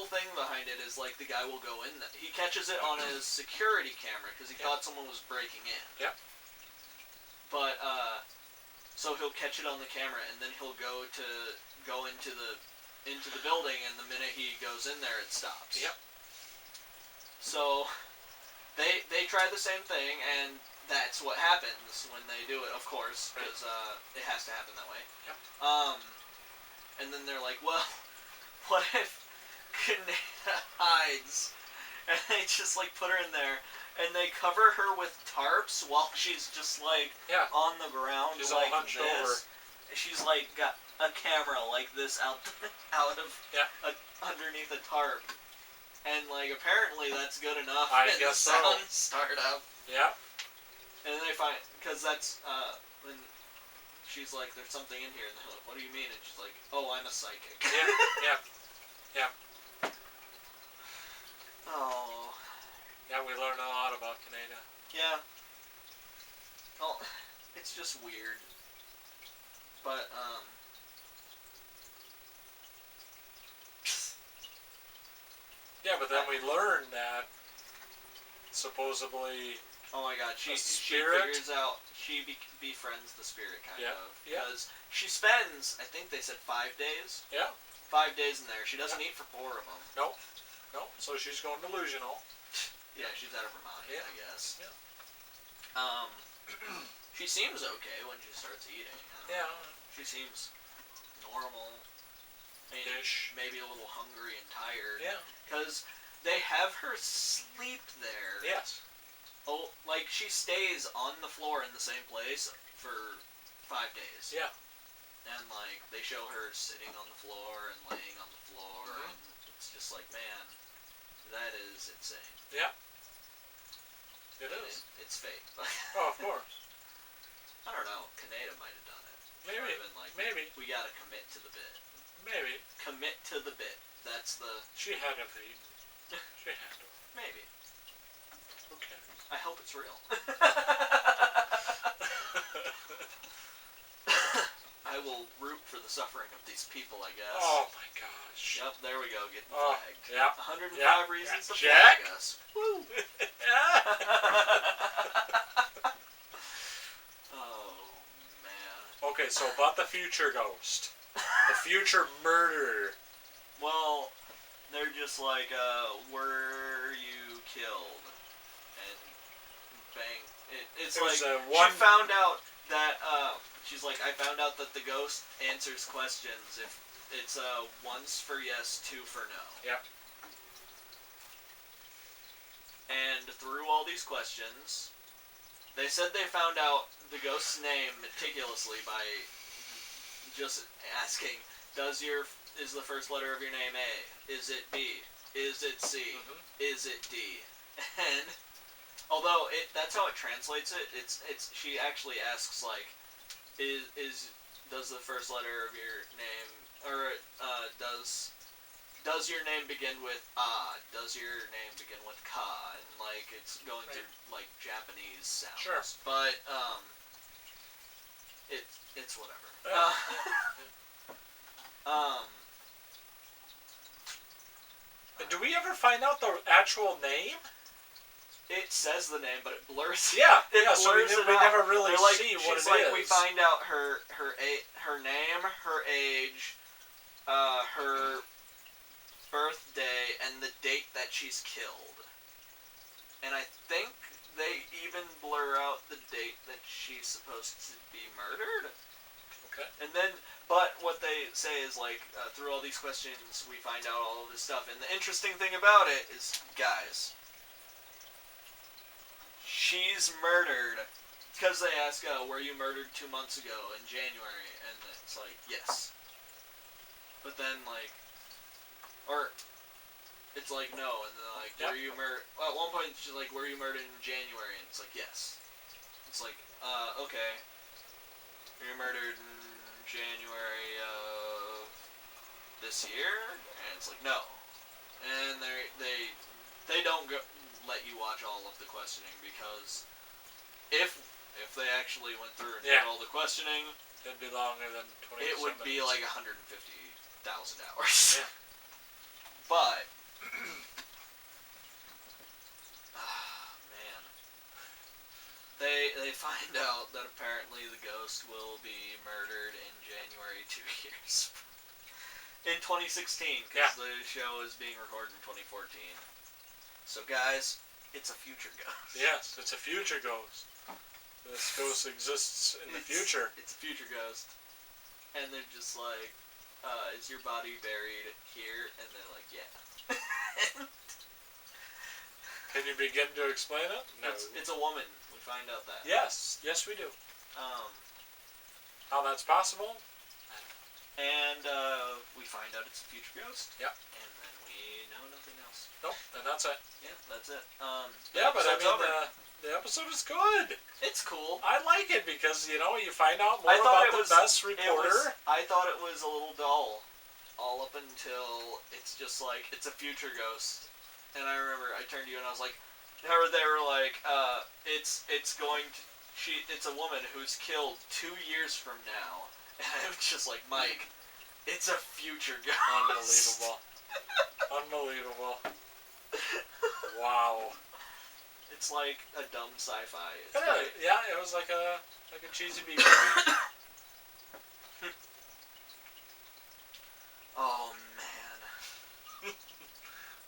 thing behind it is, like, the guy will go in there. He catches it on his security camera because he thought someone was breaking in.
Yeah.
But, so he'll catch it on the camera, and then he'll go into the building, and the minute he goes in there, it stops.
Yep.
So, they try the same thing, and that's what happens when they do it, of course, because it has to happen that way.
Yep.
And then they're like, well, what if Kaneda hides? And they just, like, put her in there, and they cover her with tarps while she's just, like, on the ground,
she's
like
all hunched
this.
over.
She's, like, got a camera like this out of underneath a tarp. And, like, apparently that's good enough.
I guess
the sound start up.
Yeah.
And then they find, because that's, when she's like, there's something in here, and they're like, what do you mean? And she's like, oh, I'm a psychic. Yeah. Oh.
Yeah, we learn a lot about Kaneda.
Yeah. Well, it's just weird. But,
yeah, but then we learn that supposedly...
Oh my god, she figures out, she befriends the spirit, kind of. Because she spends, I think they said 5 days?
Yeah.
5 days in there. She doesn't eat for 4 of them.
Nope. So she's going delusional.
Yeah, she's out of her mind, I guess.
Yeah.
She seems okay when she starts eating. She seems normal. Maybe a little hungry and tired.
Yeah.
Because they have her sleep there.
Yes.
Oh, like, she stays on the floor in the same place for 5 days.
Yeah.
And, like, they show her sitting on the floor and laying on the floor, and it's just like, man, that is insane.
Yeah. It is.
It's fake.
Oh, of course.
I don't know. Kaneda might have done it.
Maybe.
Been like,
Maybe.
We gotta commit to the bit.
Maybe.
Commit to the bit. That's the...
She had to have eaten. She had to.
Maybe.
Who cares?
I hope it's real. I will root for the suffering of these people, I guess.
Oh my gosh.
Yep, there we go, getting flagged.
Yeah.
105 reasons to
Jack?
flag us. Woo! Oh, man.
Okay, so about the future ghost. The future murderer.
Well, they're just like, were you killed? And bang. It's like, she found out that, she's like, I found out that the ghost answers questions if it's once for yes, two for no.
Yep.
And through all these questions, they said they found out the ghost's name meticulously by just asking, is the first letter of your name A? Is it B? Is it C?
Mm-hmm.
Is it D? And although that's how it translates it, it's she actually asks like, does the first letter of your name, or does your name begin with A? Does your name begin with Ka? And like it's going through like Japanese sounds.
Sure.
But it's whatever.
Do we ever find out the actual name?
It says the name, but it blurs.
Yeah,
so we
never really
like,
see what it
like,
is.
we find out her name, her age, her birthday, and the date that she's killed. And I think they even blur out the date that she's supposed to be murdered.
Okay.
And then, but what they say is like, through all these questions, we find out all of this stuff. And the interesting thing about it is, guys, she's murdered because they ask, were you murdered 2 months ago in January? And it's like, yes. But then, like, or it's like, no. And then, like, were you murdered? Well, at one point, she's like, were you murdered in January? And it's like, yes. It's like, okay. Were you murdered in January of this year? And it's like, no. And they don't let you watch all of the questioning because if they actually went through and did all the questioning,
it'd be longer than 20
it would be like 150,000 hours.
Yeah.
But man, they find out that apparently the ghost will be murdered in January 2 years. In 2016, because the show is being recorded in 2014. So guys, it's a future ghost.
Yes, it's a future ghost. This ghost exists in the future.
It's a future ghost. And they're just like, is your body buried here? And they're like, yeah.
Can you begin to explain it? No.
It's a woman. We find out that.
Yes, we do. How that's possible?
And we find out it's a future ghost.
Yep.
And then we know nothing else.
Nope, and that's it.
Yeah, that's it.
Yeah, but I mean, the episode is good.
It's cool.
I like it because, you find out more about the best reporter.
I thought it was a little dull. All up until it's just like, it's a future ghost. And I remember I turned to you and I was like, they were like, it's a woman who's killed 2 years from now. And I was just like, Mike, it's a future ghost.
Unbelievable. Wow.
It's like a dumb sci-fi.
Yeah, it was like a cheesy B movie.
Oh man.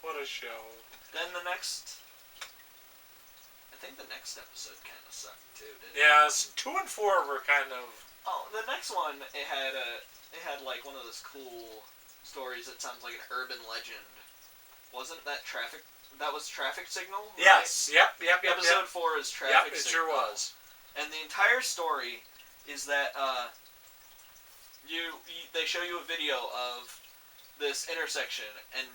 What a show.
Then I think the next episode kind of sucked too, didn't it?
Yeah, 2 and 4 were kind of...
Oh, the next one, it had like one of those cool stories that sounds like an urban legend. Wasn't that Traffic? That was Traffic Signal? Right?
Yes, yep.
Episode 4 is Traffic Signal.
It sure was.
And the entire story is that they show you a video of this intersection, and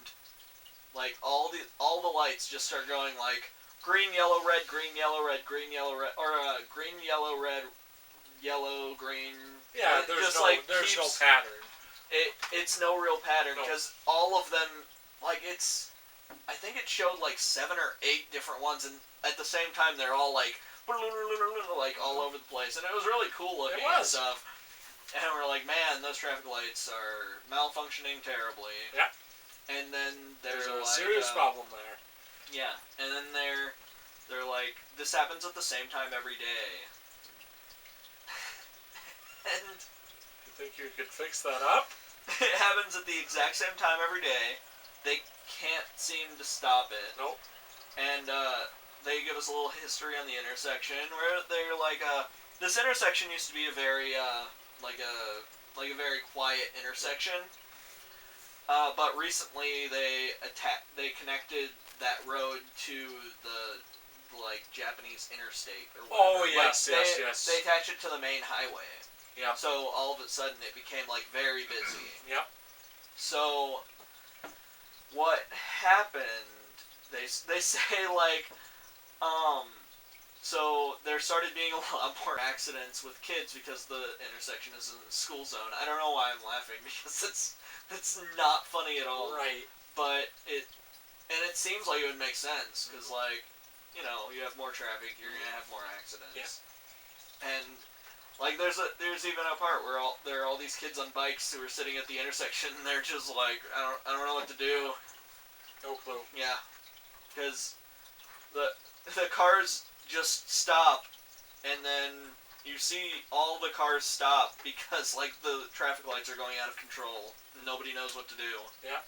like all the lights just start going like green, yellow, red, green, yellow, red, green, yellow, red, or green, yellow, red, yellow, green.
Yeah, there's no pattern.
It's no real pattern because all of them, like it's, I think it showed like 7 or 8 different ones, and at the same time they're all like all over the place, and it was really cool looking and stuff. And we're like, man, those traffic lights are malfunctioning terribly.
Yeah.
And then
there's a serious problem there.
Yeah, and then they're like, this happens at the same time every day. And
you think you could fix that up?
It happens at the exact same time every day. They can't seem to stop it.
Nope.
And they give us a little history on the intersection where they're like, this intersection used to be a very like a very quiet intersection. But recently they connected that road to the Japanese interstate or whatever.
Oh yes, yes.
They attached it to the main highway.
Yeah.
So all of a sudden it became like very busy.
Yep.
So what happened? They say like so there started being a lot more accidents with kids because the intersection is in the school zone. I don't know why I'm laughing because that's not funny at all.
Right.
But it seems like it would make sense because like, you know, you have more traffic, you're gonna have more accidents.
Yeah.
And like there's even a part where there are all these kids on bikes who are sitting at the intersection and they're just like, I don't know what to do.
No clue.
Yeah. Because the cars just stop, and then you see all the cars stop because like the traffic lights are going out of control. Nobody knows what to do.
Yeah.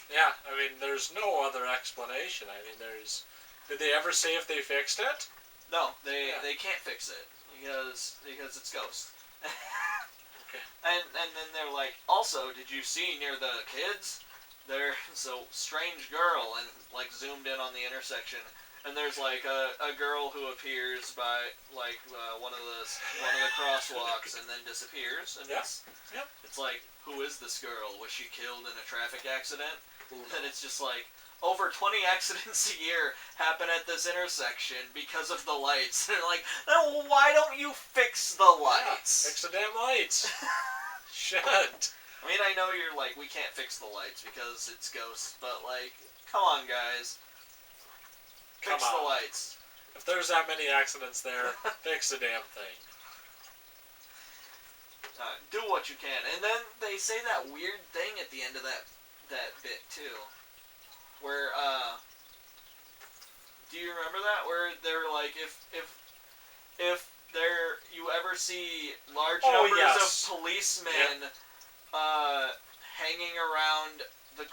Yeah, I mean, there's no other explanation. I mean, did they ever say if they fixed it?
No, they can't fix it because it's Ghost.
Okay.
And then they're like, also, did you see near the kids? There's a strange girl, and like zoomed in on the intersection, and there's like a girl who appears by like one of the crosswalks and then disappears. And it's like, who is this girl? Was she killed in a traffic accident?
Ooh.
And it's just like, over 20 accidents a year happen at this intersection because of the lights. And they're like, oh, why don't you fix the lights?
Yeah, fix the damn lights. Shit.
I mean, I know you're like, we can't fix the lights because it's Ghosts, but like, come on, guys. Fix the lights.
If there's that many accidents there, fix the damn thing.
Do what you can. And then they say that weird thing at the end of that bit, too. Where, do you remember that? Where they're like, if you ever see large numbers of policemen hanging around the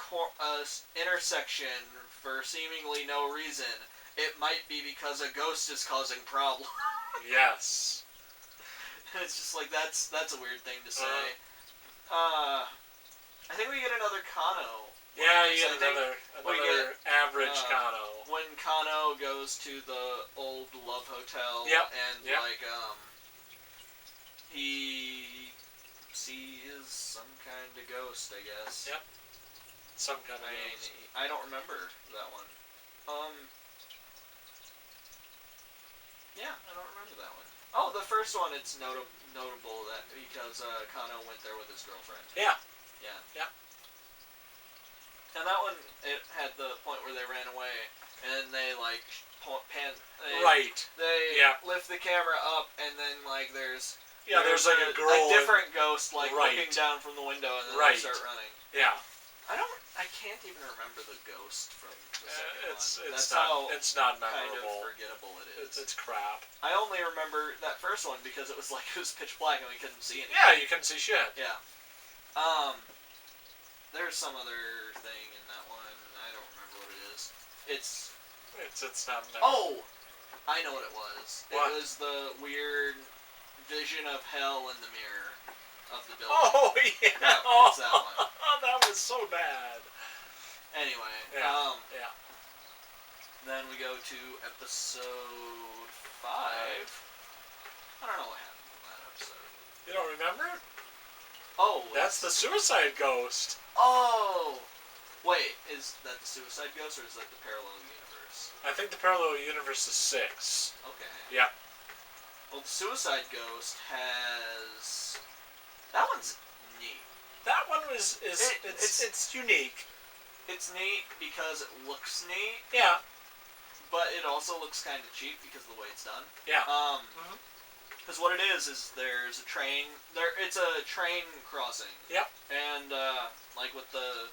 intersection for seemingly no reason, it might be because a ghost is causing problems.
Yes.
And it's just like, that's a weird thing to say. I think we get another Kano.
Yeah, you get another average Kano.
When Kano goes to the old Love Hotel, and like he sees some kind of ghost, I guess.
Yep. Some kind of ghost.
I don't remember that one. Yeah, I don't remember that one. Oh, the first one, it's notable that because Kano went there with his girlfriend.
Yeah.
Yeah.
Yeah.
And that one, it had the point where they ran away, and they like They lift the camera up, and then like there's
like a girl,
a different ghost like looking down from the window, and then they start running.
Yeah.
I can't even remember the ghost from the second
one. It's not memorable.
Kind of forgettable it is.
It's crap.
I only remember that first one because it was pitch black and we couldn't see anything.
Yeah, you couldn't see shit.
Yeah. There's some other thing in that one. I don't remember what it is. It's
not memorable.
Oh! I know what it was.
What?
It was the weird vision of hell in the mirror of the building.
Oh, yeah.
It's that one.
That was so bad.
Anyway.
Yeah.
Then we go to episode 5. I don't know what happened in that episode.
You don't remember?
Oh.
That's the suicide ghost.
Oh. Wait, is that the Suicide Ghost or is that the Parallel Universe?
I think the Parallel Universe is 6.
Okay.
Yeah.
Well, the Suicide Ghost has... That one's neat.
That one it's unique.
It's neat because it looks neat.
Yeah.
But it also looks kind of cheap because of the way it's done.
Yeah.
Because what it is there's a train... It's a train crossing.
Yep.
And, like with the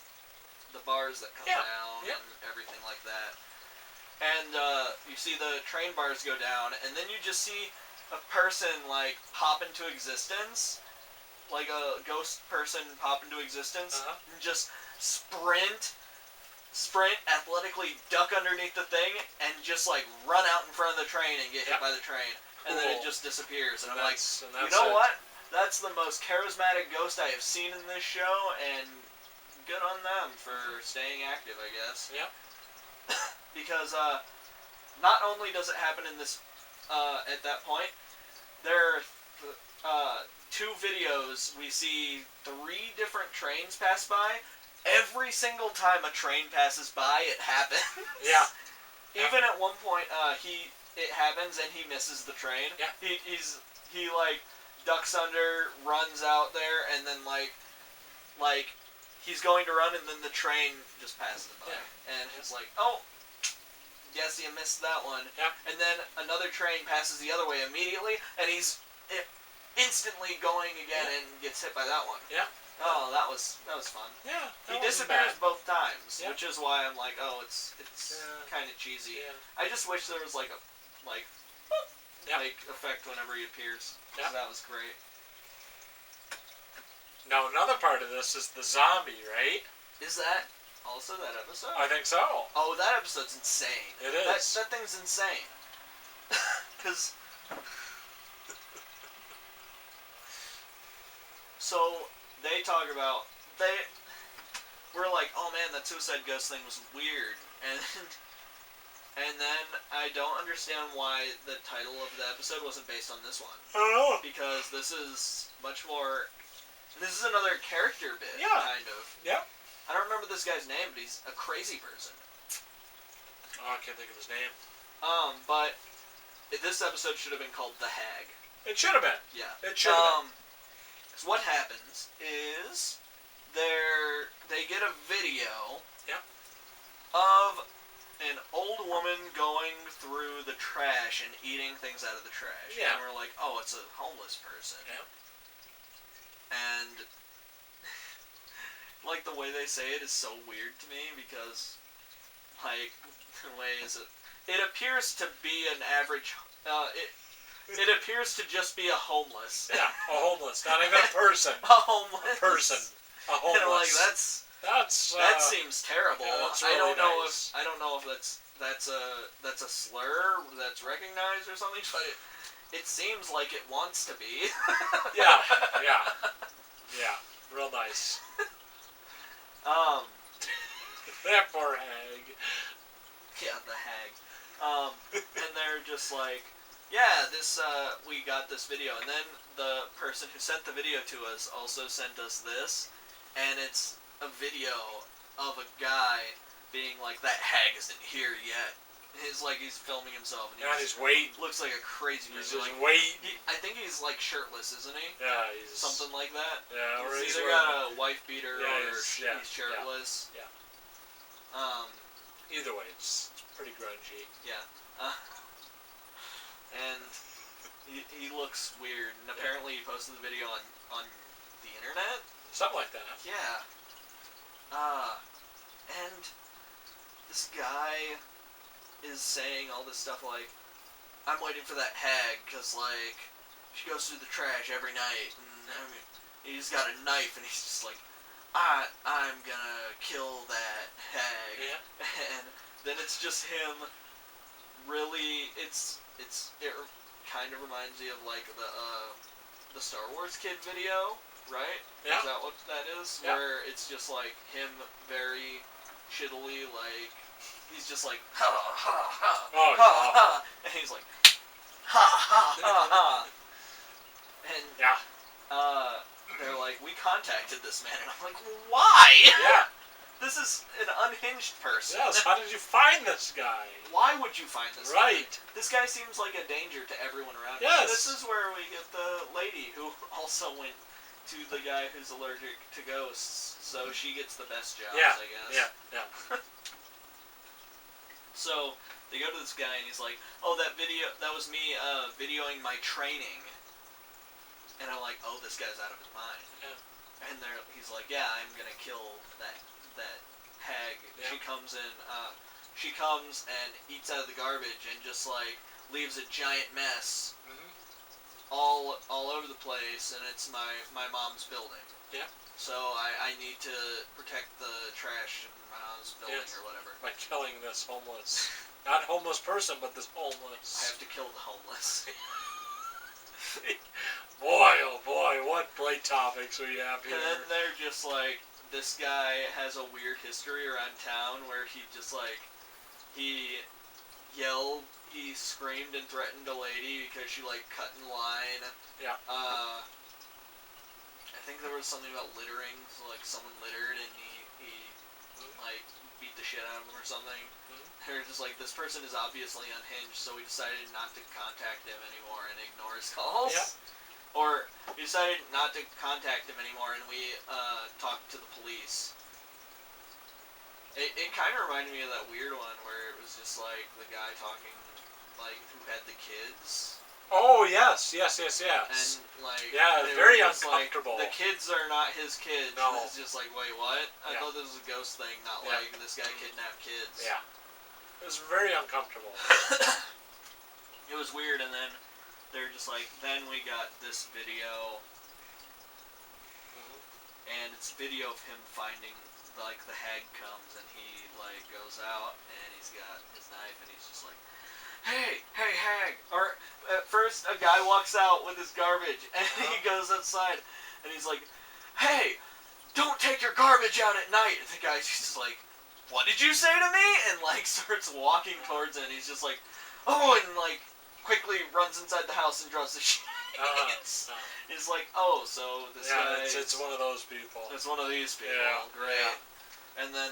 bars that come down and everything like that. And, you see the train bars go down, and then you just see a person, like, pop into existence. Like a ghost person pop into existence. And just sprint, athletically duck underneath the thing, and just, like, run out in front of the train and get hit by the train. And then it just disappears. And I'm like, you know what? That's the most charismatic ghost I have seen in this show, and good on them for staying active, I guess.
Yeah.
Because not only does it happen in this at that point, there are 2 videos. We see 3 different trains pass by. Every single time a train passes by, it happens.
Yeah.
Even at one point, it happens and he misses the train.
Yeah.
He like ducks under, runs out there, and then like he's going to run, and then the train just passes him by. Yeah. And it's like, oh, yes, you missed that one.
Yeah.
And then another train passes the other way immediately, and he's instantly going again and gets hit by that one.
Yeah.
Oh, that was fun.
Yeah.
He disappears both times,
yeah.
which is why I'm like, oh, it's kind of cheesy.
Yeah.
I just wish there was like a effect whenever he appears.
Yeah.
That was great.
Now, another part of this is the zombie, right?
Is that also that episode?
I think so.
Oh, that episode's insane.
It is.
That thing's insane. Because... So, they talk about... We're like, oh man, that Suicide Ghost thing was weird. And then I don't understand why the title of the episode wasn't based on this one.
I don't know.
Because this is much more... This is another character bit, kind of.
Yeah.
I don't remember this guy's name, but he's a crazy person.
Oh, I can't think of his name.
But this episode should have been called The Hag.
It should have been.
Yeah.
It should have been.
So what happens is they get a video of an old woman going through the trash and eating things out of the trash.
Yeah.
And we're like, oh, it's a homeless person.
Yeah.
And like the way they say it is so weird to me because like the way it appears to be an average it appears to just be a homeless.
Yeah, a homeless, not even a person.
A homeless
person. A homeless.
And I'm like, that seems terrible.
Yeah, that's really nice.
I don't know if that's a slur that's recognized or something, but it seems like it wants to be.
Yeah. Real nice. That poor hag.
Yeah, the hag. And they're just like, yeah, we got this video, and then the person who sent the video to us also sent us this, and it's a video of a guy being like, that hag isn't here yet. He's filming himself, and
he's waiting.
Looks like a crazy person.
He's just waiting.
I think he's like shirtless, isn't he?
Yeah, he's
something like that.
Yeah, or
he's either got a wife beater or he's shirtless.
Yeah. Either way, it's pretty grungy.
Yeah. And he looks weird, and apparently he posted the video on the internet.
Something like that.
Yeah. And this guy is saying all this stuff like, I'm waiting for that hag, because, like, she goes through the trash every night, and he's got a knife, and he's just like, I'm gonna kill that hag. Yeah. And then it's just him really, it kind of reminds me of, like, the Star Wars Kid video, right?
Yeah.
Is that what that is? Yeah. Where it's just, like, him very shittily, like, he's just like, ha, ha, ha, ha, ha, and he's like, ha, ha, ha, ha. And,
yeah.
They're like, we contacted this man, and I'm like, why?
Yeah.
This is an unhinged person.
Yes, how did you find this guy?
Why would you find this
Right.
guy? This guy seems like a danger to everyone around him.
Yes.
And this is where we get the lady who also went to the guy who's allergic to ghosts, so she gets the best jobs, I guess.
Yeah.
So, they go to this guy and he's like, oh, that was me videoing my training. And I'm like, oh, this guy's out of his mind.
Yeah.
And he's like, yeah, I'm gonna kill that hag.
Yeah.
She comes and eats out of the garbage and just like leaves a giant mess all over the place, and it's my mom's building.
Yeah.
So I need to protect the trash in my mom's building or whatever.
By killing this homeless, not homeless person, but this homeless.
I have to kill the homeless.
Boy, oh boy, what great topics we have here.
And then they're just like, this guy has a weird history around town where he just like, he screamed and threatened a lady because she like cut in line.
Yeah.
I think there was something about littering, so like someone littered and he like beat the shit out of him or something. They're just like, this person is obviously unhinged, so we decided not to contact him anymore and ignore his calls.
Yeah.
Or we decided not to contact him anymore and we talked to the police. It kind of reminded me of that weird one where it was just like the guy talking, like, who had the kids.
Oh, yes.
And like,
very
just
uncomfortable.
like, the kids are not his kids.
No.
It's just like, wait, what? I thought this was a ghost thing, not like this guy kidnapped kids.
Yeah. It was very uncomfortable.
It was weird, and then they're just like, then we got this video, and it's video of him finding, like, the hag comes, and he, like, goes out, and he's got his knife, and he's just like, hey, hag! Or, at first, a guy walks out with his garbage, and he goes outside, and he's like, hey, don't take your garbage out at night! And the guy's just like, what did you say to me? And, like, starts walking towards it, and he's just like, oh, and, like, quickly runs inside the house and draws the sheets. He's like, oh, so this guy...
it's one of those people.
It's one of these people.
Yeah.
Great.
Yeah.
And then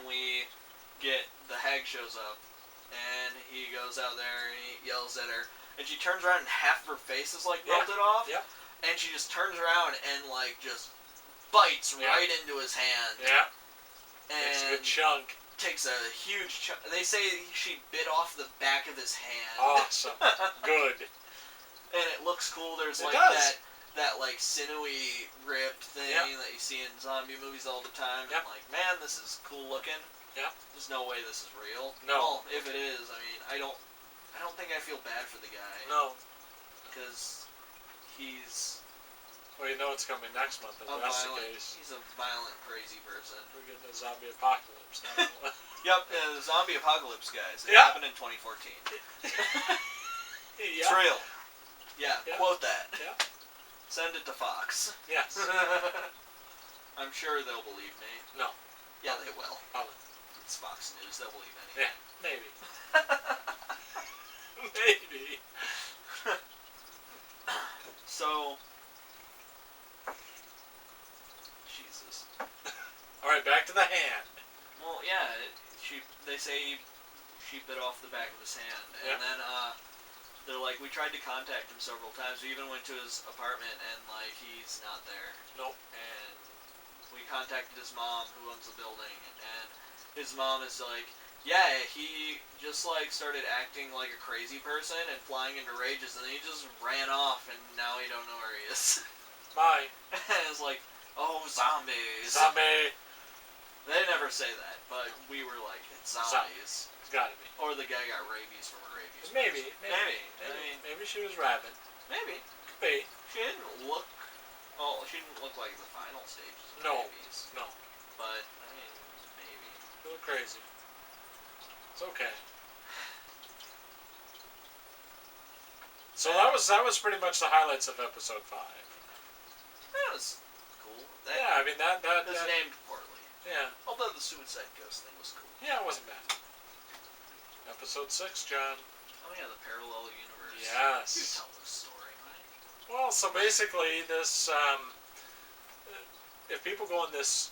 we get, the hag shows up, and he goes out there, and he yells at her, and she turns around, and half of her face is, like, melted off.
Yeah.
And she just turns around and, like, just bites right into his hand.
Yeah.
And
it's a good chunk.
Takes a huge chunk. They say she bit off the back of his hand.
Awesome. Good.
And it looks cool. There's
it
like
does.
that like sinewy ripped thing that you see in zombie movies all the time. And like, man, this is cool looking.
Yeah.
There's no way this is real.
No.
Well, if it is, I mean, I don't think I feel bad for the guy.
No.
Because he's...
Well, you know it's coming next month if that's the case.
He's a violent, crazy person.
We're getting a zombie apocalypse now.
Yep, the zombie apocalypse, guys. It happened in 2014. It's real. Yeah, quote that.
Yeah.
Send it to Fox.
Yes.
I'm sure they'll believe me.
No.
Yeah, they will.
Probably.
It's Fox News. They'll believe anything.
Yeah, maybe. Maybe.
So... Jesus.
Alright, back to the hand.
Well, yeah, they say she bit off the back of his hand. And then, they're like, we tried to contact him several times. We even went to his apartment, and, like, he's not there.
Nope.
And we contacted his mom, who owns the building, and his mom is like, yeah, he just, like, started acting like a crazy person and flying into rages, and then he just ran off, and now we don't know where he is.
Bye.
And it's like, oh, zombies.
Zombie.
They never say that, but we were like, it's zombies.
It's gotta be.
Or the guy got rabies from a rabies.
Maybe.
I mean,
maybe she was rabid.
maybe.
Could be.
She didn't look. Oh, she didn't look like the final stages of rabies.
No.
But I mean, maybe.
A little crazy. It's okay. So that was pretty much the highlights of episode 5.
That was cool.
I mean that
was named poorly.
Yeah.
Although the Suicide Ghost thing was cool.
Yeah, it wasn't bad. Episode 6, John.
Oh yeah, the parallel universe.
Yes.
You tell this story, Mike.
Well, so basically this if people go in this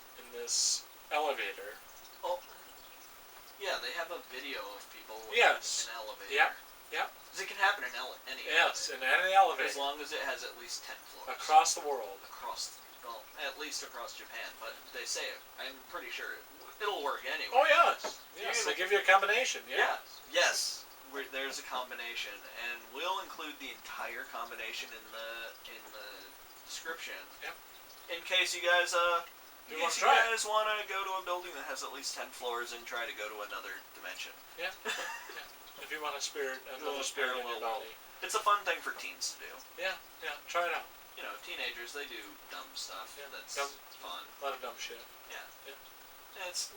elevator.
Oh, yeah, they have a video of people in
Yes.
an elevator.
Yep. Yep.
Because it can happen in any
Yes,
elevator.
in any elevator.
As long as it has at least 10 floors.
Across the world.
Well, at least across Japan, but they say it. I'm pretty sure it'll work anyway.
Oh, yes. Yes, they give you a combination, yeah.
Yes. There's a combination, and we'll include the entire combination in the description.
Yep.
In case you guys want to go to a building that has at least 10 floors and try to go to another dimension.
Yeah. If you want to another spirit in your body.
It's a fun thing for teens to do.
Yeah. Try it out.
You know, teenagers, they do dumb stuff.
Yeah,
that's fun.
A lot of dumb shit.
Yeah. It's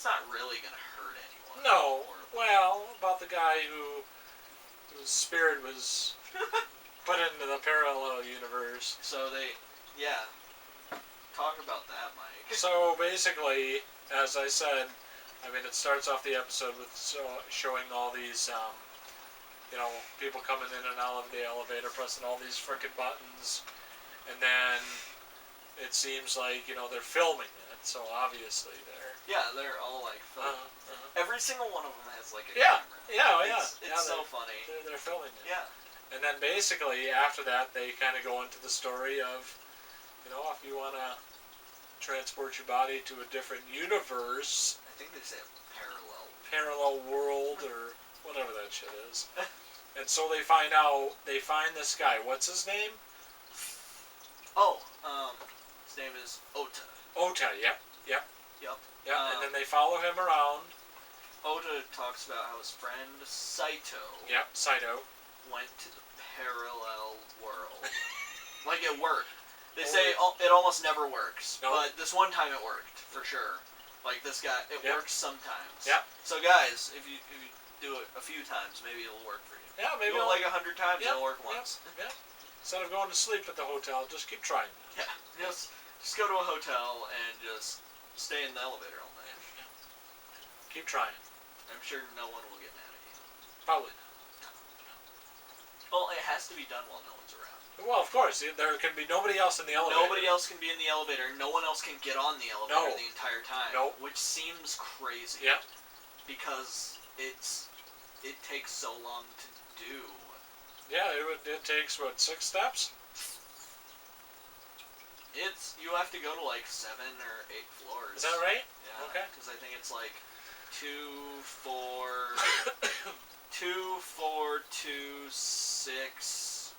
not really gonna hurt anyone.
No. Well, about the guy whose spirit was put into the parallel universe.
So talk about that, Mike.
So basically, as I said, I mean, it starts off the episode with showing all these, people coming in and out of the elevator, pressing all these frickin' buttons, and then it seems like, they're filming it, so obviously
they're all like filming. Every single one of them has like a
camera.
Yeah. It's so funny.
They're filming it.
Yeah.
And then basically, after that, they kind of go into the story of, if you want to transport your body to a different universe.
I think they say
parallel world, or whatever that shit is. And so they find this guy. What's his name?
His name is Ota.
Ota, yep.
Yep.
And then they follow him around.
Ota talks about how his friend Saito.
Yep, Saito.
Went to the parallel world. Like it worked. They say it almost never works, but this one time it worked for sure. Like this guy, it works sometimes.
Yeah.
So guys, if you do it a few times, maybe it'll work for you.
Yeah, maybe
do it like 100 times, it'll work once.
Yeah. Instead of going to sleep at the hotel, just keep trying.
Yeah. Just go to a hotel and just stay in the elevator all night.
Yeah. Keep trying.
I'm sure no one will get mad at you.
Probably not.
Well, it has to be done while no one's around.
Well, of course. There can be nobody else in the elevator.
Nobody else can be in the elevator. No one else can get on the elevator the entire time.
No.
Which seems crazy.
Yeah. Because
it takes so long to do.
Yeah, it takes, 6 steps?
You have to go to like 7 or 8 floors.
Is that right?
Yeah.
Okay.
Because I think it's like 2, 4, 2, 4, 2, 6.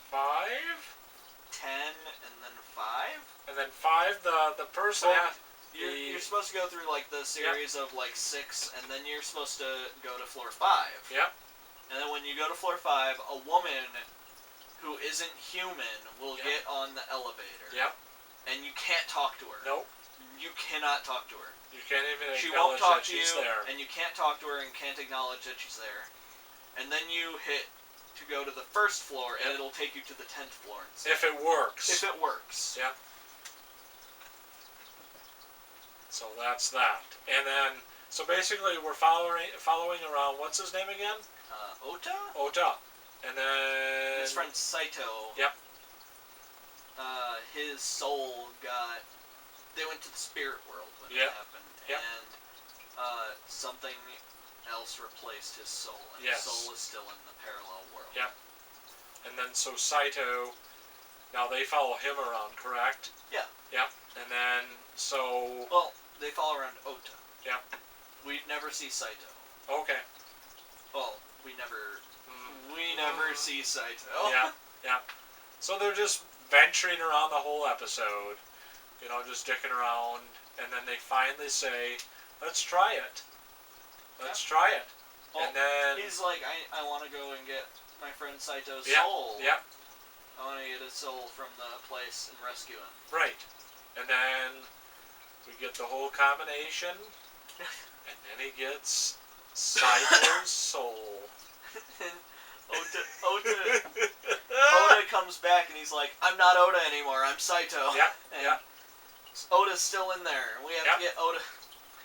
5?
10 and then 5?
And then 5, the person
you're supposed to go through like the series of like 6, and then you're supposed to go to floor 5.
Yep.
And then when you go to floor 5, a woman who isn't human will get on the elevator.
Yep.
And you can't talk to her.
Nope.
You cannot talk to her.
You can't even
she won't talk to
she's
you,
there.
and you can't talk to her and can't acknowledge that she's there. And then you hit to go to the first floor, and it'll take you to the 10th floor instead.
If it works.
If it works.
Yep. So that's that. And then, so basically we're following around, what's his name again?
Ota?
Ota. And then...
his friend Saito.
Yep.
His soul got... They went to the spirit world when it happened.
Yep.
And something else replaced his soul. And his soul is still in the parallel world.
Yep. And then so Saito... Now they follow him around, correct?
Yeah.
Yep. And then, so...
Well, they follow around Ota.
Yep.
We never see Saito.
Okay.
Well, we never see Saito.
Yeah. So they're just venturing around the whole episode, just dicking around, and then they finally say, let's try it. Let's try it.
Well,
and then...
He's like, I want to go and get my friend Saito's soul.
Yeah.
I want to get his soul from the place and rescue him.
Right. And then we get the whole combination, and then he gets Saito's soul.
And Ota comes back and he's like, I'm not Ota anymore, I'm Saito.
Yeah,
and Ota's still in there. And we have to get Ota.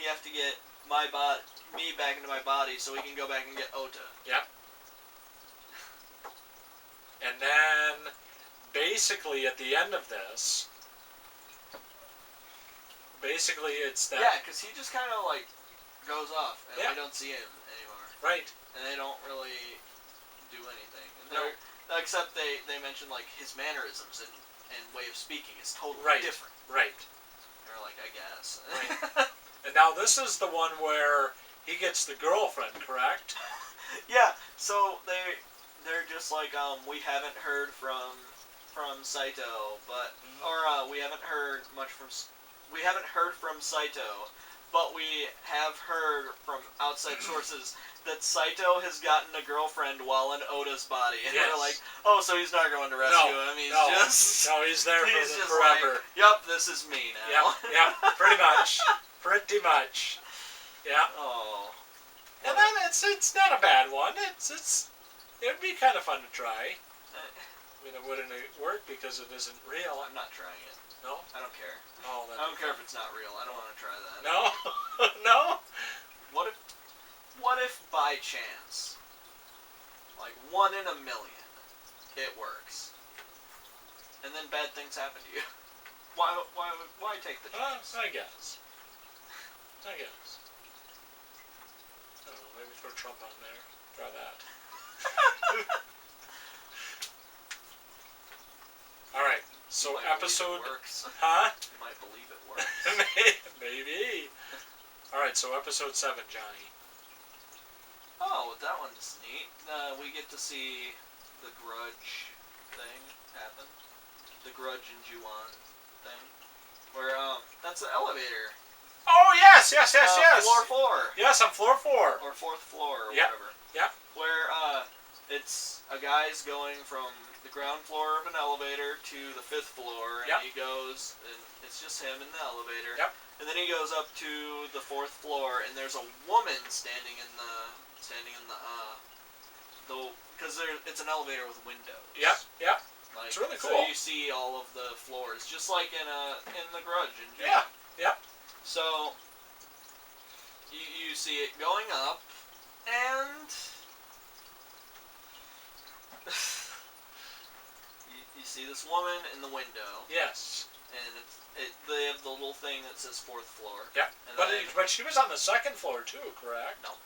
We have to get me back into my body so we can go back and get Ota.
Yep. And then, basically, at the end of this, it's that...
Yeah, because he just kind of, like, goes off, and
Yeah.
we don't see him anymore.
Right.
And they don't really do anything. And
No.
Except they mention, like, his mannerisms and way of speaking is totally
Right.
different.
Right.
They're like, I guess.
Right. And now this is the one where he gets the girlfriend, correct?
Yeah, so they're just like, we haven't heard from Saito, but we haven't heard from Saito, but we have heard from outside sources that Saito has gotten a girlfriend while in Oda's body, and
Yes.
they're like, oh, so he's not going to rescue him. He's
he's there
he's
for
just
forever.
Like, yup, this is me now.
Yeah, pretty much. Pretty much. Yeah.
Oh.
And then it's not a bad one. It'd be kind of fun to try. I mean, it wouldn't work because it isn't real.
I'm not trying it.
No?
I don't care.
Oh,
I don't care if it's not real. I don't want to try that.
No? No?
What if by chance, like 1 in a million, it works, and then bad things happen to you? Why take the chance?
I guess. I don't know, maybe throw Trump on there. Try that. Alright, so episode...
It works.
Huh?
You might believe it works.
Maybe. Alright, so episode 7, Johnny.
Oh, that one's neat. We get to see the Grudge thing happen. The Grudge and Ju-on thing. Where, that's the elevator.
Oh, yes!
Floor 4.
Yes, on floor 4.
Or 4th floor, or
Yep.
whatever.
Yep.
Where, it's a guy's going from the ground floor of an elevator to the 5th floor, and he goes, and it's just him in the elevator.
Yep.
And then he goes up to the 4th floor, and there's a woman standing in the because it's an elevator with windows.
Yep.
Like,
It's really cool.
So you see all of the floors, just like in the Grudge in Ju-on.
Yeah. Yep.
So you see it going up, and you see this woman in the window.
Yes.
And they have the little thing that says 4th floor.
Yep. But she was on the 2nd floor too, correct?
No.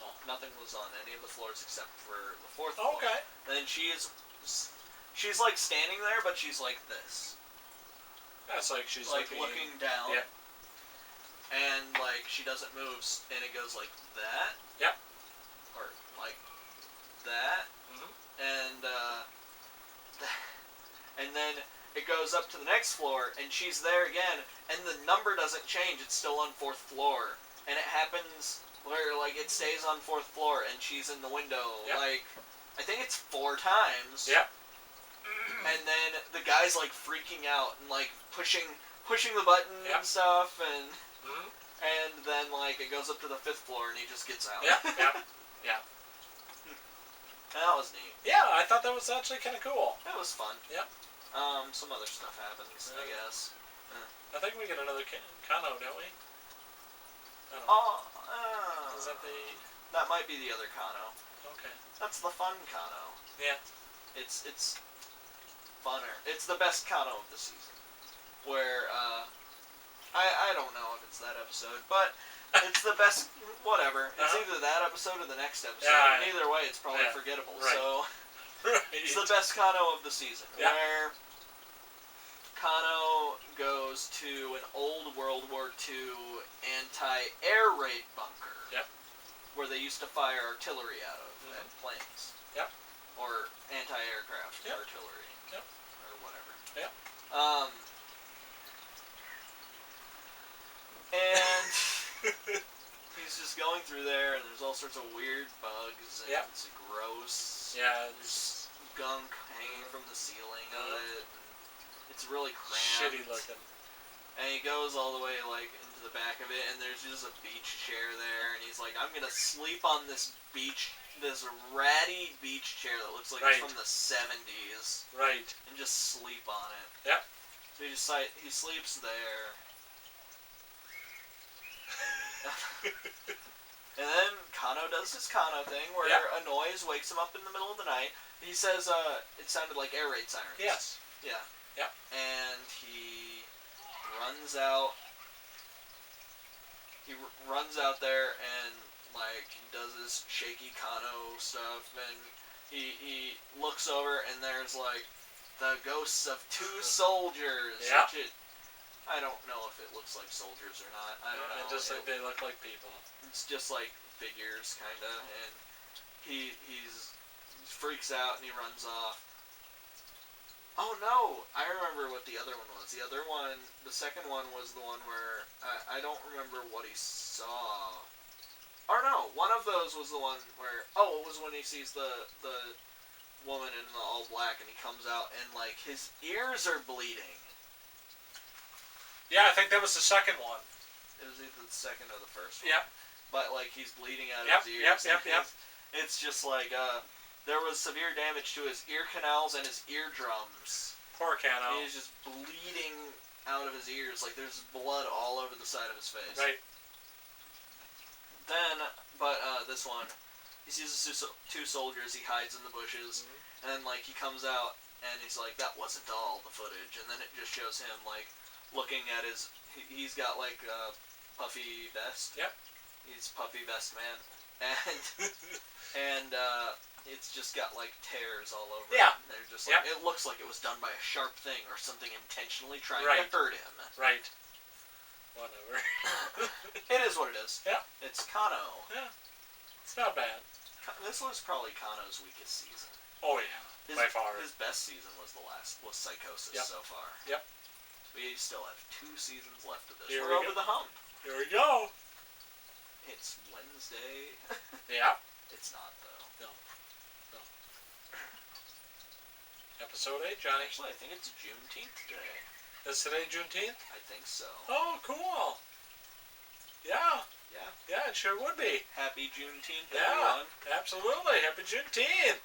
Oh.
Nothing was on any of the floors except for the 4th floor.
Okay.
And then she's like standing there, but she's like this.
That's like she's
like looking down.
Yep.
And like she doesn't move, and it goes like that.
Yep.
Or like that.
Mm-hmm.
And then it goes up to the next floor, and she's there again, and the number doesn't change. It's still on 4th floor, and it happens where like it stays on 4th floor, and she's in the window.
Yep.
Like I think it's 4 times.
Yep.
And then the guy's like freaking out and like pushing the button and stuff, and and then like it goes up to the 5th floor, and he just gets out.
Yeah.
And that was neat.
Yeah, I thought that was actually kind of cool.
It was fun.
Yep.
Some other stuff happens, I guess.
I think we get another Kano, don't we? I don't
know.
Is that the...
That might be the other Kano.
Okay.
That's the fun Kano.
Yeah.
It's funner. It's the best Kano of the season. Where, I don't know if it's that episode, but it's the best, whatever. It's either that episode or the next episode.
Yeah,
Either way, it's probably forgettable.
Right.
So,
right.
It's the best Kano of the season.
Yeah.
Where Kano goes to an old World War II anti-air raid bunker.
Yep.
Where they used to fire artillery out of and planes.
Yep.
Or anti-aircraft artillery.
Yep.
Or whatever.
Yep.
And he's just going through there, and there's all sorts of weird bugs, and it's gross.
Yeah.
There's gunk hanging from the ceiling of it. And it's really cramped.
Shitty looking.
And he goes all the way like into the back of it, and there's just a beach chair there, and he's like, I'm gonna sleep on this ratty beach chair that looks like it's from the 70s.
Right.
And just sleep on it.
Yep.
So he sleeps there. And then Kano does his Kano thing, where a noise wakes him up in the middle of the night. He says it sounded like air raid sirens.
Yes.
Yeah.
Yep.
And he runs out. He runs out there and, like, he does his shaky Kano stuff, and he looks over, and there's, like, the ghosts of 2 soldiers.
Yeah.
I don't know if it looks like soldiers or not. I don't know.
Just like they look like people.
It's just like figures, kind of, and he freaks out and he runs off. Oh no! I remember what the other one was. The second one was the one where I don't remember what he saw. Or no, one of those was the one where it was when he sees the woman in the all black and he comes out and, like, his ears are bleeding.
Yeah, I think that was the second one.
It was either the second or the first one.
Yep.
But, like, he's bleeding out of his ears.
Yep.
It's just like, there was severe damage to his ear canals and his eardrums.
Poor Kano.
He's just bleeding out of his ears. Like, there's blood all over the side of his face.
Right.
Then, this one, he sees the 2 soldiers, he hides in the bushes, and then, like, he comes out, and he's like, that wasn't all the footage. And then it just shows him, like, looking at he's got, like, a puffy vest.
Yep.
He's puffy vest man. And it's just got, like, tears all over it. And they're just like, it looks like it was done by a sharp thing or something intentionally trying to hurt him.
Right. Whatever.
It is what it is.
Yeah.
It's Kano.
Yeah. It's not bad.
This was probably Kano's weakest season.
Oh, yeah. By far.
His best season was Psychosis so far.
Yep.
We still have 2 seasons left of this.
We're
over the hump.
Here we go.
It's Wednesday.
Yeah.
It's not, though.
No. Episode 8, Johnny.
Actually, I think it's Juneteenth today.
Is today Juneteenth?
I think so.
Oh, cool. Yeah.
Yeah.
Yeah, it sure would be.
Happy Juneteenth, everyone.
Absolutely. Happy Juneteenth.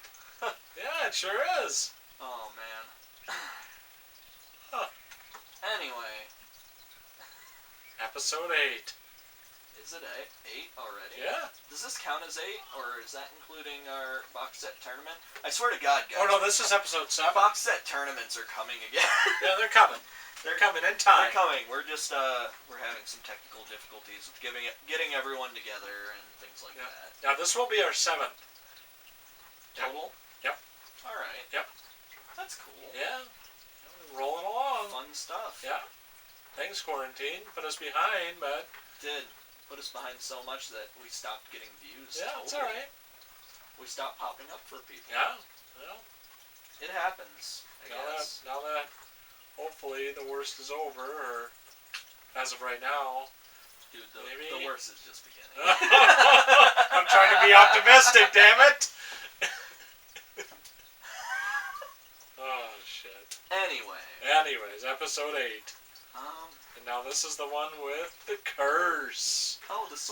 Yeah, it sure is.
Oh, man.
Huh.
Anyway.
Episode 8.
Is it 8 already?
Yeah.
Does this count as 8, or is that including our box set tournament? I swear to God, guys.
Oh, no, this is episode 7.
Box set tournaments are coming again.
Yeah, they're coming. They're coming in time.
They're coming. We're just, we're having some technical difficulties with getting everyone together and things like that.
Now, this will be our 7th.
Total?
Yep.
Alright.
Yep.
That's cool.
Yeah. Rolling along.
Fun stuff.
Yeah. Thanks, quarantine. Put us behind, but...
Did. Put us behind so much that we stopped getting views.
Yeah,
totally.
it's alright.
We stopped popping up for people.
Yeah. Well,
it happens, I guess.
Now that hopefully the worst is over, or as of right now.
Dude,
maybe
the worst is just beginning.
I'm trying to be optimistic, damn it! Oh, shit. Anyways, episode 8. And now this is the one with the curse.
Oh, this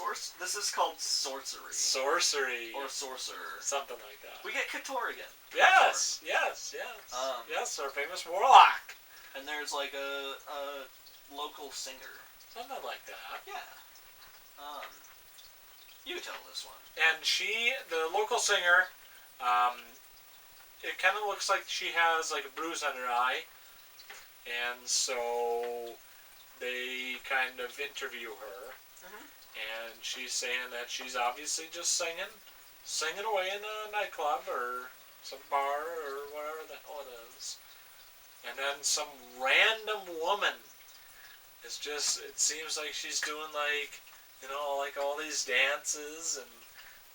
is called sorcery.
Sorcery.
Or sorcerer.
Something like that.
We get Couture again.
Yes. Yes, our famous warlock.
And there's like a local singer.
Something like that.
Yeah. You tell this one.
And the local singer, it kind of looks like she has like a bruise on her eye. And so they kind of interview her. And she's saying that she's obviously just singing away in a nightclub or some bar or whatever the hell it is. And then some random woman is it seems like she's doing like all these dances and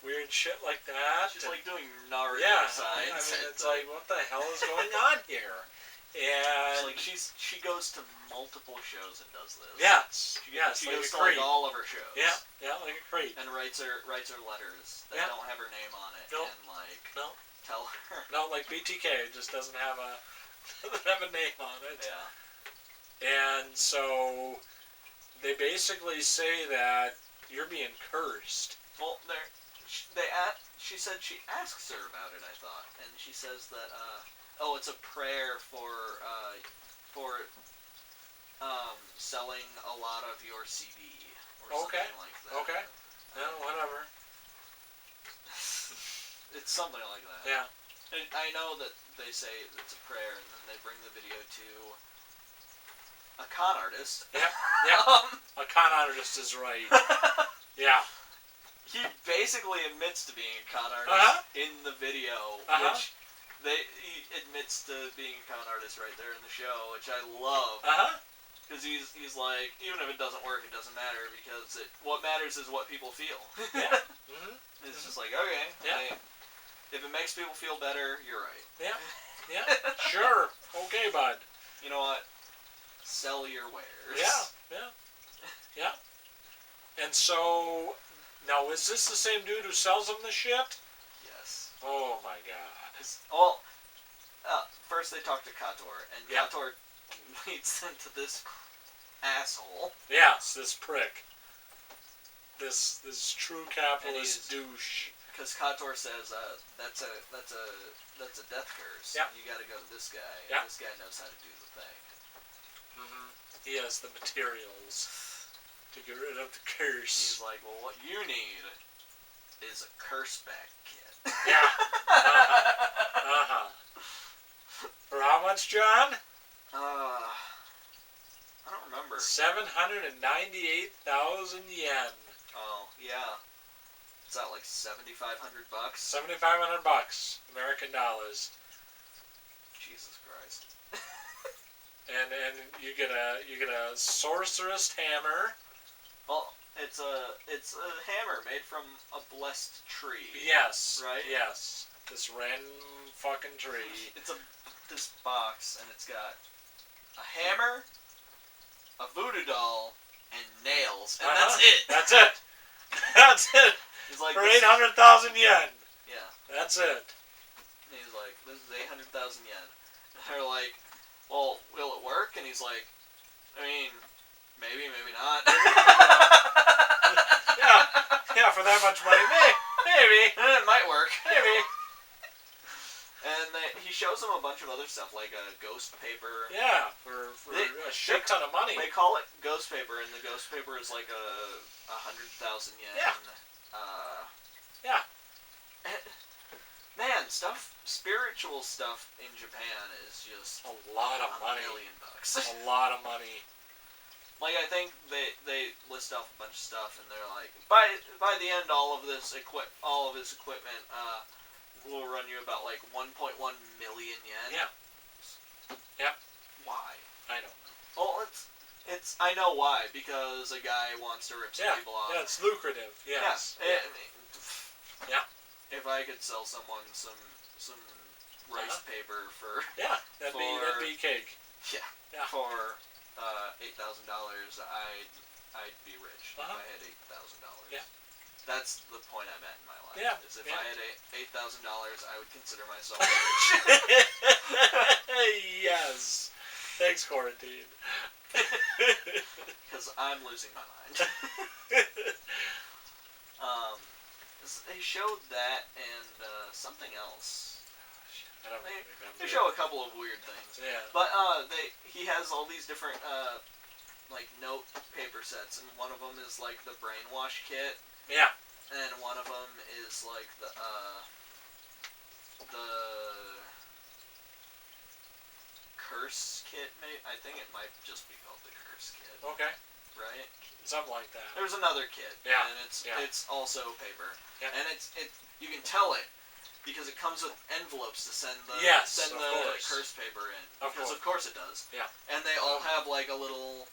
weird shit like that.
She's like doing Naruto signs.
I mean, it's like, what the hell is going on here? And
it's like she goes to multiple shows and does this.
Yes.
She
like
goes to
like
all of her shows.
Yeah, like a creep.
And writes her letters that don't have her name on it.
Nope.
And tell her.
No, like BTK just doesn't have a name on it.
Yeah.
And so they basically say that you're being cursed.
Well, she said she asks her about it, I thought, and she says that it's a prayer for selling a lot of your CD or something like that.
Okay. Yeah, whatever.
It's something like that.
Yeah.
I know that they say it's a prayer, and then they bring the video to a con artist.
Yeah. A con artist is right. Yeah.
He basically admits to being a con artist in the video, which he admits to being a con artist right there in the show, which I love. Because he's like, even if it doesn't work, it doesn't matter, because what matters is what people feel.
Yeah.
It's just like, okay,
yeah.
If it makes people feel better, you're right.
Yeah. Yeah. Sure. Okay, bud.
You know what? Sell your wares.
Yeah. And so, now is this the same dude who sells them the shit?
Yes.
Oh my god.
Well, first they talk to Kator, and Kator leads them to this asshole.
Yes, this prick. This true capitalist douche.
Because Kator says, that's a death curse.
Yeah.
You gotta go to this guy.
Yeah.
This guy knows how to do the thing.
He has the materials to get rid of the curse.
He's like, well, what you need is a curse back kit.
Yeah. For how much, John?
I don't remember.
798,000 yen.
Oh, yeah. Is that like $7,500?
$7,500 American dollars.
Jesus Christ.
And you get a sorceress hammer.
Well, it's a hammer made from a blessed tree.
Yes.
Right?
Yes. This random fucking tree.
It's this box, and it's got a hammer, a voodoo doll, and nails, and that's it.
That's it. That's it.
He's like,
for 800,000 yen.
Yeah.
That's it.
And he's like, this is 800,000 yen. And they're like, well, will it work? And he's like, I mean, maybe not.
Yeah, for that much money, maybe.
It might work.
Maybe.
And he shows them a bunch of other stuff, like ghost paper.
Yeah, for a shit ton of money.
They call it ghost paper, and the ghost paper is like 100,000 yen.
Yeah. Yeah.
Man, spiritual stuff in Japan is just
a lot of money.
$1 million.
A lot of money.
Like, I think they list off a bunch of stuff, and they're like, by the end, all of his equipment will run you about like 1.1 million yen.
Yeah. Yeah.
Why?
I don't know.
Well, it's I know why, because a guy wants to rip some people off.
Yeah, it's lucrative. Yes.
Yeah.
Yeah.
If I could sell someone some rice paper for
that'd be cake.
Yeah. For $8,000, I'd be rich if I had $8,000.
Yeah.
That's the point I'm at in my life.
Yeah.
Is if I had $8,000, I would consider myself rich.
Yes. Thanks, quarantine.
Because I'm losing my mind. They showed that and something else.
I don't even remember.
They show a couple of weird things.
Yeah.
But he has all these different like note paper sets, and one of them is like the brainwash kit.
Yeah.
And one of them is like the curse kit. I think it might just be called the curse kit.
Okay.
Right.
Something like that.
There's another kit.
Yeah.
And it's also paper.
Yeah.
And you can tell it because it comes with envelopes to send the curse paper in. Because of course it does.
Yeah.
And they all have like a little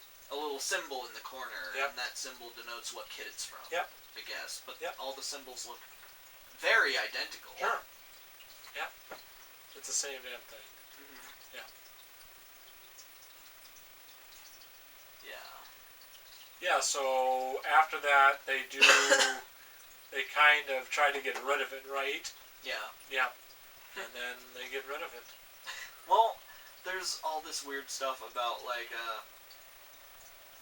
symbol in the corner,
Yep.
and that symbol denotes what kit it's from.
Yep.
I guess. But
Yep.
all the symbols look very identical.
Sure. Yeah. It's the same damn thing.
Mm-hmm.
Yeah.
Yeah.
Yeah, so after that they kind of try to get rid of it, right?
Yeah.
Yeah. And then they get rid of it.
Well, there's all this weird stuff about like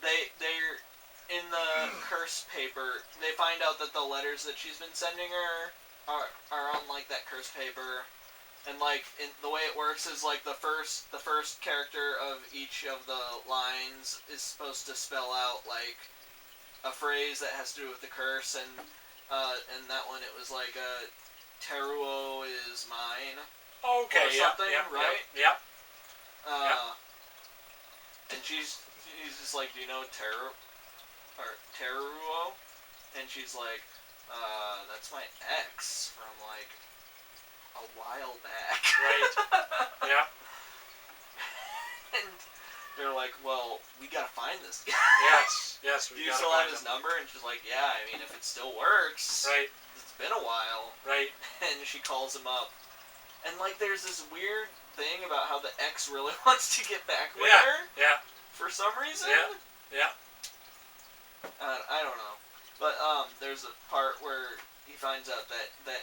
they're in the curse paper. They find out that the letters that she's been sending her are on like that curse paper, and like the way it works is like the first character of each of the lines is supposed to spell out like a phrase that has to do with the curse, and that one it was like Teruo is mine.
Okay,
or something, right?
Yep.
And he's just like, do you know Teruo? And she's like, that's my ex from like a while back.
Right. Yeah.
And they're like, well, we gotta find this guy.
Yes.
Do you still have his number? And she's like, yeah, I mean, if it still works.
Right.
It's been a while.
Right.
And she calls him up. And, like, there's this weird thing about how the ex really wants to get back with her.
Yeah.
For some reason.
Yeah.
I don't know. But, there's a part where he finds out that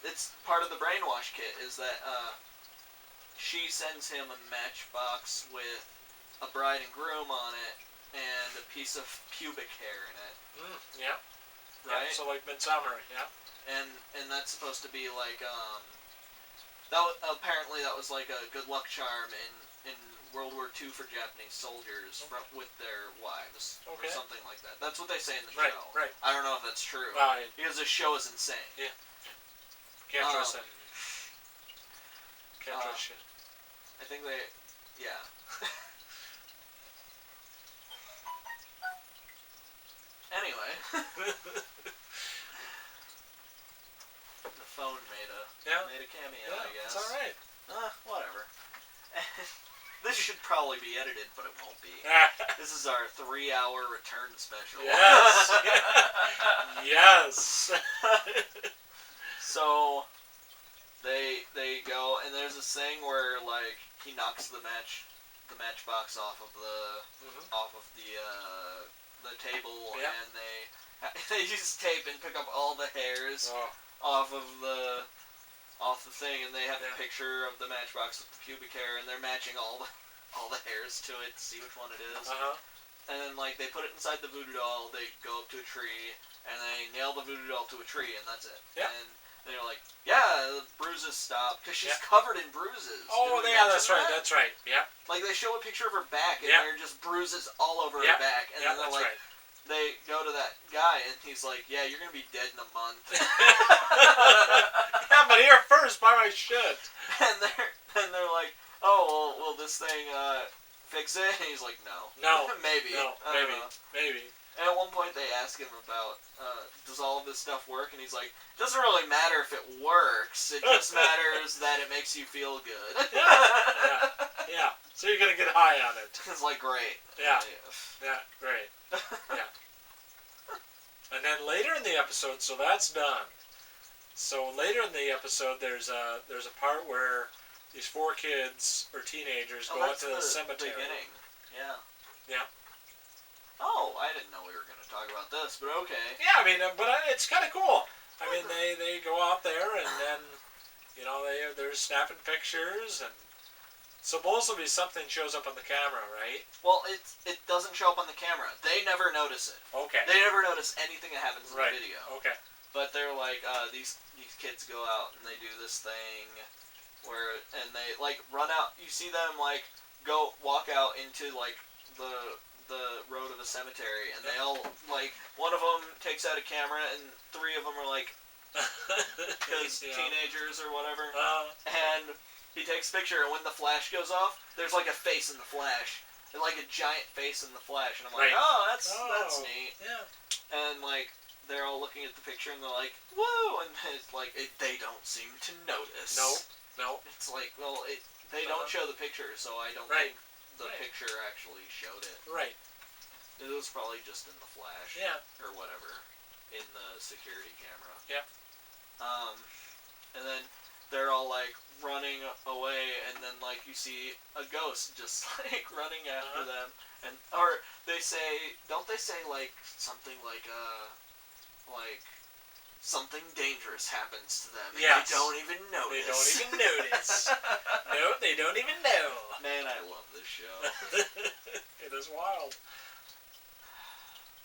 it's part of the brainwash kit is that, she sends him a matchbox with a bride and groom on it and a piece of pubic hair in it.
Yeah.
Right?
Yeah, so like Midsummer, yeah.
And that's supposed to be like, apparently that was like a good luck charm in World War II for Japanese soldiers with their wives. Or something like that. That's what they say in the show.
Right.
I don't know if that's true. Because this show is insane.
Yeah. Can't trust anything. Can't trust shit.
I think they... Yeah. Anyway. The phone made a cameo, I guess.
It's alright.
Whatever. This should probably be edited, but it won't be. This is our 3-hour return special.
Yes. Yes.
So they go, and there's this thing where like he knocks the matchbox off of the table, and they use tape and pick up all the hairs off the thing, and they have a picture of the matchbox with the pubic hair, and they're matching all the hairs to it to see which one it is. And then like they put it inside the voodoo doll, they go up to a tree, and they nail the voodoo doll to a tree, and that's it. And they're like, the bruises stop, because she's covered in bruises.
Oh, yeah, that's right, yeah.
Like, they show a picture of her back, and there are just bruises all over her back, and then they're like, they go to that guy, and he's like, yeah, you're going to be dead in a month.
Yeah, but here first, buy my shit.
And they're like, oh, will this thing fix it? And he's like, no. Maybe.
No, maybe.
And at one point they ask him about, does all of this stuff work? And he's like, it doesn't really matter if it works. It just matters that it makes you feel good.
Yeah. So you're going to get high on it.
It's like, great.
Yeah, great. Yeah. And then later in the episode, so that's done. So later in the episode, there's a part where these 4 kids, or teenagers, go out to the cemetery.
Beginning.
Yeah.
Oh, I didn't know we were going to talk about this, but okay.
Yeah, I mean, but it's kind of cool. I mean, they go out there, and then, you know, they're snapping pictures, and supposedly something shows up on the camera, right?
Well, it doesn't show up on the camera. They never notice it.
Okay.
They never notice anything that happens in the video.
Okay.
But they're like, these kids go out, and they do this thing, and they, like, run out. You see them, like, walk out into, like, the road of a cemetery, and they all, like, one of them takes out a camera, and 3 of them are like, because teenagers or whatever, and he takes a picture, and when the flash goes off, there's like a face in the flash, like a giant face in the flash, and I'm like, that's neat. Yeah. And like they're all looking at the picture, and they're like, whoa, and it's like they don't seem to notice.
No.
It's like, well, they don't show the picture, so I don't think the picture actually showed it.
Right.
It was probably just in the flash.
Yeah.
Or whatever. In the security camera.
Yeah.
And then they're all like running away, and then like you see a ghost just like running after them, or don't they say like something like something dangerous happens to them, and they don't even notice.
They don't even notice. No, they don't even know.
Man, I love this show.
It is wild.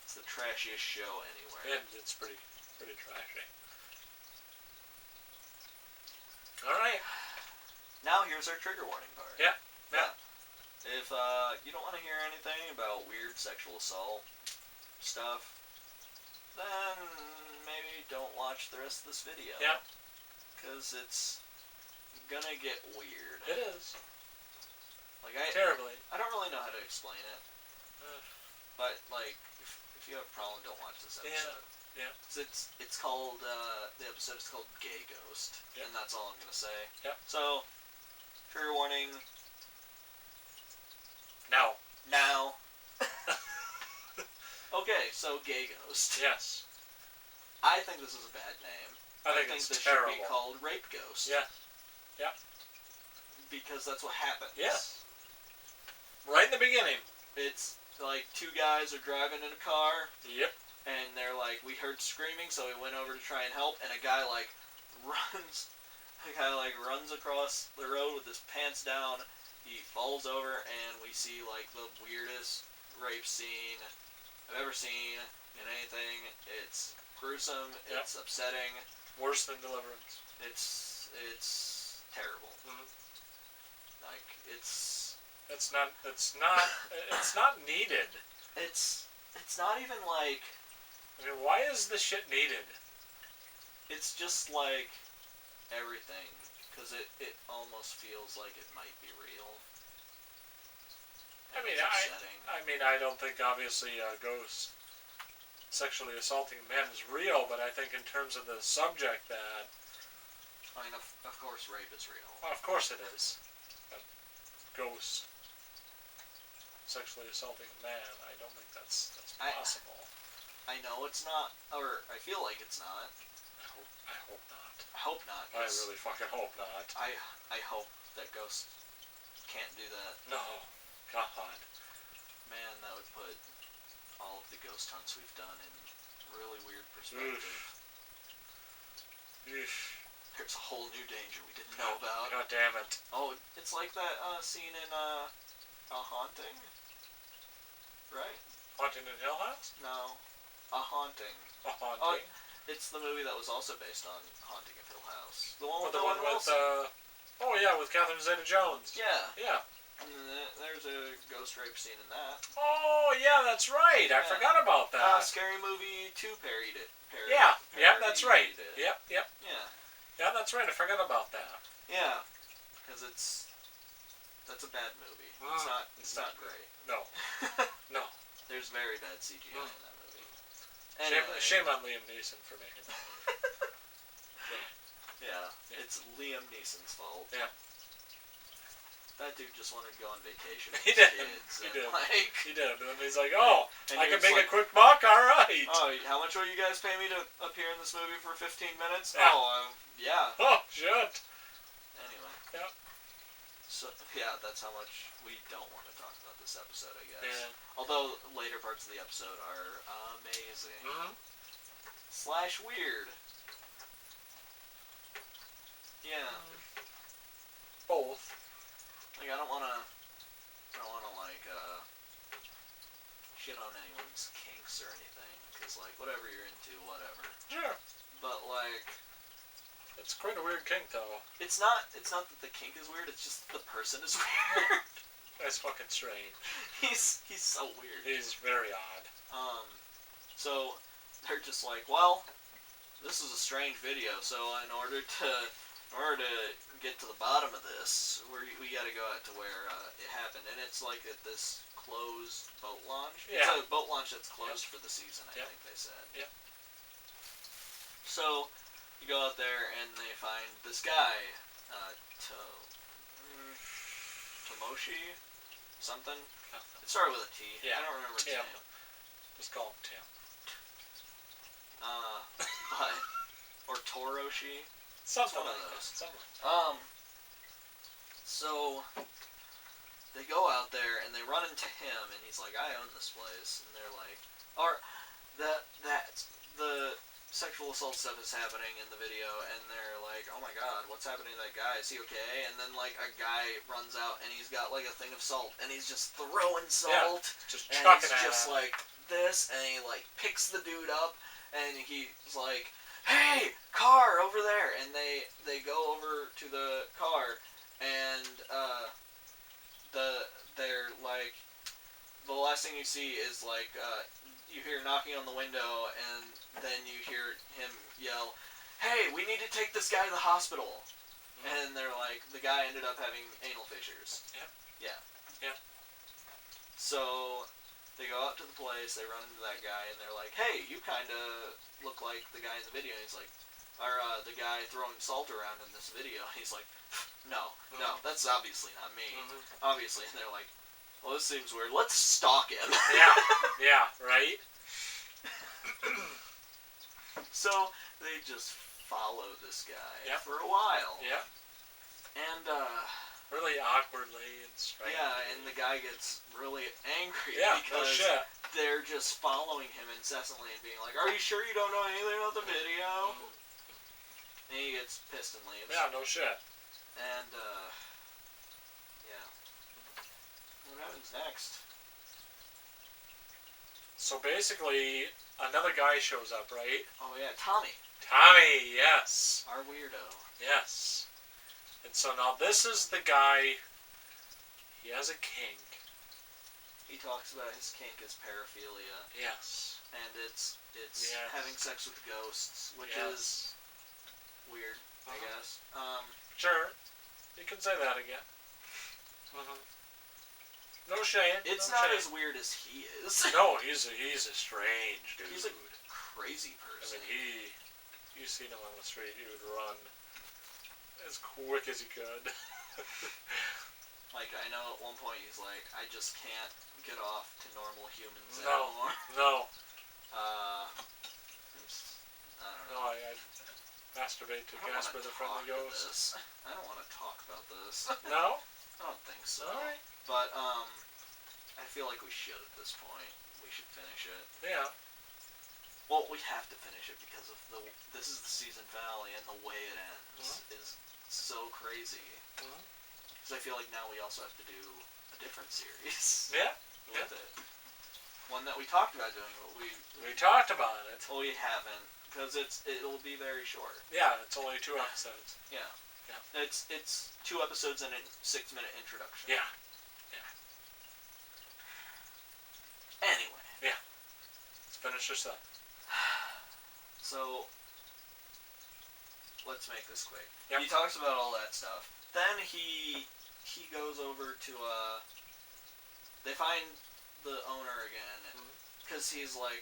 It's the trashiest show anywhere.
And it's pretty trashy. Alright.
Now here's our trigger warning part.
Yeah.
If you don't want to hear anything about weird sexual assault stuff, then maybe don't watch the rest of this video.
Yeah.
Because it's gonna get weird.
It is.
Like
Terribly.
I don't really know how to explain it. But like, if you have a problem, don't watch this episode.
Yeah.
It's called the episode is called Gay Ghost, and that's all I'm gonna say.
Yep.
So, trigger warning.
Now.
Okay, so Gay Ghost.
Yes.
I think this is a bad name.
I think
this
terrible.
should be called Rape Ghost.
Yeah. Yeah.
Because that's what happens.
Yes. Right in the beginning.
It's like two guys are driving in a car.
Yep.
And they're like, we heard screaming, so we went over to try and help. And a guy runs across the road with his pants down. He falls over, and we see like the weirdest rape scene I've ever seen in anything. It's gruesome. It's upsetting.
Worse than Deliverance.
It's terrible.
Mm-hmm.
Like
it's not needed.
It's not even like.
I mean, why is this shit needed?
It's just like everything, because it almost feels like it might be real.
I mean, I don't think obviously a ghost sexually assaulting a man is real, but I think in terms of the subject that.
I mean, of course, rape is real.
Well, of course it is. But ghost sexually assaulting a man, I don't think that's possible.
I know it's not, or I feel like it's not.
I hope not.
I hope not.
I really fucking hope not.
I hope that ghosts can't do that.
No. God.
Man, that would put all of the ghost hunts we've done in really weird perspective.
Oof.
There's a whole new danger we didn't know about.
God damn it.
Oh, it's like that scene in A Haunting? Right?
Haunting in Hill House?
No. A Haunting.
A Haunting?
It's the movie that was also based on Haunting of Hill House. The one with
with Catherine Zeta-Jones.
Yeah.
Yeah.
And there's a ghost rape scene in that.
Oh, yeah, that's right. I forgot about that.
Scary Movie 2 parodied it.
That's right. Yep.
Yeah.
Yeah, that's right. I forgot about that.
Yeah. Because that's a bad movie. It's not great.
No. No.
There's very bad CGI in that movie.
Anyway. Shame on Liam Neeson for making that movie.
Yeah. It's Liam Neeson's fault.
Yeah.
That dude just wanted to go on vacation with
He
his
did.
kids.
He did.
He
did. And he's like, I can make
a
quick buck? All right.
Oh, how much will you guys pay me to appear in this movie for 15 minutes?
Yeah.
Yeah.
Oh, shit.
Anyway.
Yeah.
So, yeah, that's how much we don't want to talk about this episode, I guess.
Yeah.
Although, later parts of the episode are amazing.
Mm-hmm.
/ weird. Yeah.
Both.
Like, I don't wanna shit on anyone's kinks or anything, because, like, whatever you're into, whatever.
Sure.
But, like...
It's quite a weird kink, though.
It's not that the kink is weird, it's just the person is weird.
That's fucking strange.
He's so weird.
He's very odd.
So, they're just like, well, this is a strange video, so in order to get to the bottom of this, we gotta go out to where it happened, and it's like at this closed boat launch.
Yeah.
It's a boat launch that's closed for the season, I think they said.
Yep.
So, you go out there and they find this guy, Tomoshi, something. It started with a T.
Yeah.
I don't remember his name.
Just call him Tim.
Or Toroshi.
Something
one
like
of those.
that. Something like that.
So they go out there and they run into him, and he's like, "I own this place," and they're like, the sexual assault stuff is happening in the video, and they're like, "Oh my god, what's happening to that guy? Is he okay?" And then like a guy runs out and he's got like a thing of salt, and he's just throwing salt,
just
and
chucking
he's
it
just
at him.
like this, and he like picks the dude up, and he's like, "Hey, car over there!" And they go over to the car, and they're like, the last thing you see is like you hear knocking on the window, and then you hear him yell, hey, we need to take this guy to the hospital. And they're like, the guy ended up having anal fissures.
Yep.
Yeah.
Yep.
So they go out to the place, they run into that guy, and they're like, hey, you kind of look like the guy in the video. And he's like, or the guy throwing salt around in this video. He's like, no, that's obviously not me. Obviously. And they're like, well, this seems weird. Let's stalk him.
Yeah, right?
So they just follow this guy for a while.
Yeah.
And,
really awkwardly and strangely.
yeah, and the guy gets really angry
because
they're just following him incessantly and being like, are you sure you don't know anything about the video? And he gets pissed and leaves.
Yeah, no shit.
And, yeah. What happens next?
So basically, another guy shows up, right?
Oh, yeah, Tommy.
Tommy, yes.
Our weirdo.
Yes. And so now this is the guy, he has a kink.
He talks about his kink as paraphilia.
Yes.
And it's having sex with ghosts, which is weird, I guess.
Sure. You can say that again. No shame.
It's not as weird as he is.
No, he's a strange dude.
He's a crazy person.
I mean, you seen him on the street, he would run as quick as he could.
Like, I know at one point he's like, I just can't get off to normal humans
anymore.
No. I don't know.
No, I masturbate to Casper the Friendly Ghost.
I don't want to talk about this.
No?
I don't think so.
Alright.
But, I feel like we should at this point. We should finish it.
Yeah.
Well, we have to finish it because of this is the season finale, and the way it ends is so crazy. Because I feel like now we also have to do a different series. With it. One that we talked about doing, but we
talked about it.
Well, we haven't, because it'll be very short.
Yeah, it's only 2 episodes.
Yeah. It's 2 episodes and a 6-minute introduction.
Yeah.
Anyway.
Yeah. Let's finish this up.
So, let's make this quick.
Yep.
He talks about all that stuff. Then he goes over to, they find the owner again, because he's like,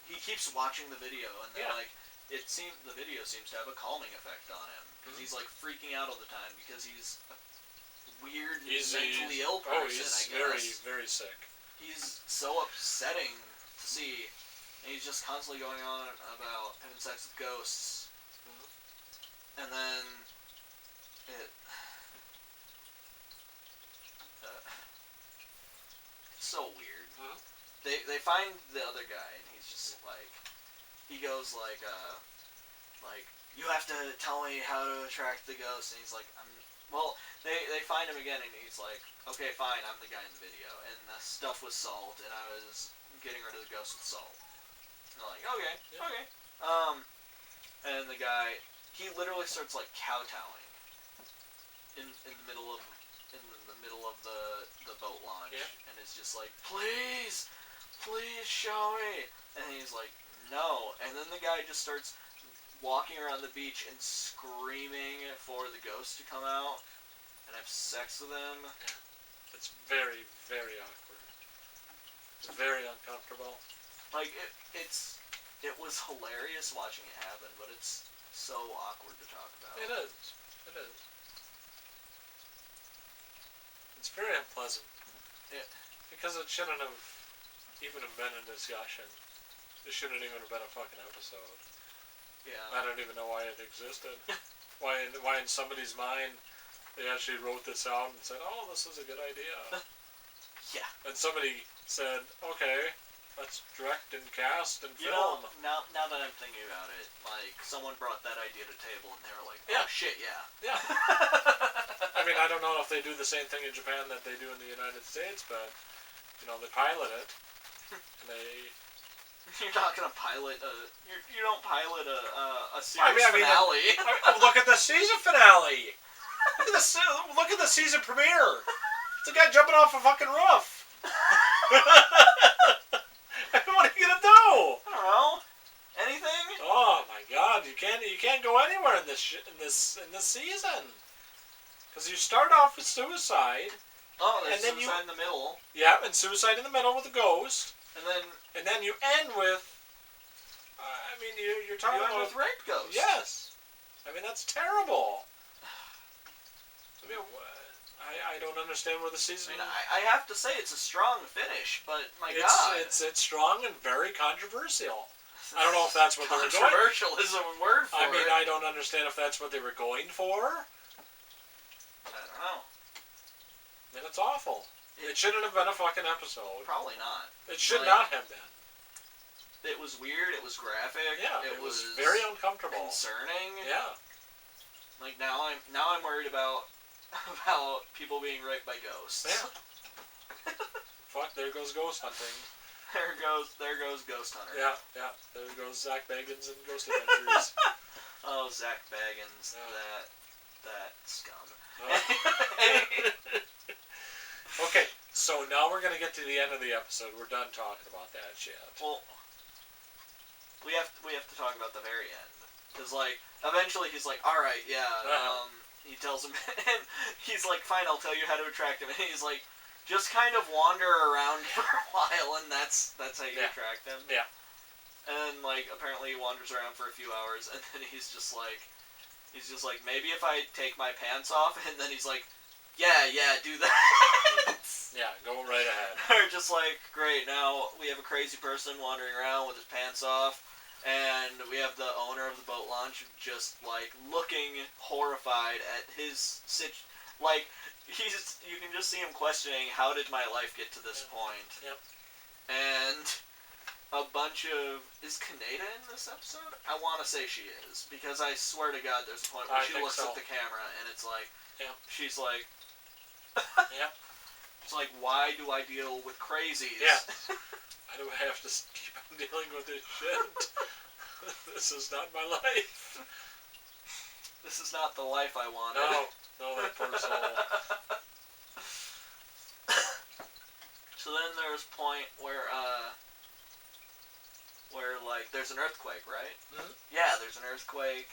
he keeps watching the video, and they're like, the video seems to have a calming effect on him, because he's like freaking out all the time, because he's a weird, mentally ill person, I guess.
Very, very sick.
He's so upsetting to see. And he's just constantly going on about having sex with ghosts. And then it's so weird. They find the other guy, and he's just like, he goes like, you have to tell me how to attract the ghost. And he's like, they find him again, and he's like, okay, fine, I'm the guy in the video, and the stuff was salt, and I was getting rid of the ghost with salt. And they're like, okay. And the guy, he literally starts like kowtowing in the middle of the boat launch, and it's just like, please show me. And he's like, no. And then the guy just starts walking around the beach and screaming for the ghost to come out and have sex with him.
It's very, very awkward. It's very uncomfortable.
Like, it was hilarious watching it happen, but it's so awkward to talk about.
It is. It's very unpleasant. Because it shouldn't have even been a discussion. It shouldn't even have been a fucking episode.
Yeah.
I don't even know why it existed. why in somebody's mind they actually wrote this out and said, oh, this is a good idea.
Yeah.
And somebody said, okay, let's direct and cast and film.
Now that I'm thinking about it, like, someone brought that idea to the table and they were like, oh, shit, yeah.
Yeah. I mean, I don't know if they do the same thing in Japan that they do in the United States, but, they pilot it. And they...
You're not gonna pilot you don't pilot a series finale.
Look at the season finale! Look at the season premiere! It's a guy jumping off a fucking roof! What are you gonna do?
I don't know. Anything?
Oh my god, God, you can't go anywhere in this season. Because you start off with suicide.
Oh, there's suicide in the middle.
Yeah, and suicide in the middle with a ghost.
And
then you end with. I mean, you're talking about
with rape ghosts.
Yes. I mean, that's terrible. I mean, I don't understand where the season.
I mean, I have to say it's a strong finish, but my God,
it's strong and very controversial. I don't know if that's what they were going.
Controversial is a word for it.
I mean, I don't understand if that's what they were going for.
I don't know.
I mean, it's awful. It shouldn't have been a fucking episode.
Probably not.
It should not have been.
It was weird. It was graphic.
Yeah, it was very uncomfortable.
Concerning.
Yeah.
Like now I'm worried about people being raped by ghosts.
Yeah. Fuck! There goes ghost hunting.
There goes Ghost Hunter.
Yeah. There goes Zach Baggins and Ghost Adventures.
Oh, Zach Baggins, that scum.
Okay, so now we're gonna get to the end of the episode. We're done talking about that shit.
Well, we have to talk about the very end, because like eventually he's like, all right, yeah. He tells him, and he's like, fine, I'll tell you how to attract him. And he's like, just kind of wander around for a while, and that's how you attract him.
Yeah.
And like apparently he wanders around for a few hours, and then he's just like, maybe if I take my pants off, and then he's like, yeah, do that.
Yeah, go right ahead.
They're just like, great, now we have a crazy person wandering around with his pants off, and we have the owner of the boat launch just like looking horrified at his like you can just see him questioning, how did my life get to this point?
Yep.
And a bunch of... Is Kaneda in this episode? I want to say she is, because I swear to God there's a point where she looks at the camera and it's like, she's like, it's like, why do I deal with crazies?
Yeah. Why do I have to keep on dealing with this shit? This is not my life.
This is not the life I wanted.
No, that poor soul.
So then there's a point where like there's an earthquake, right?
Mm-hmm.
Yeah, there's an earthquake,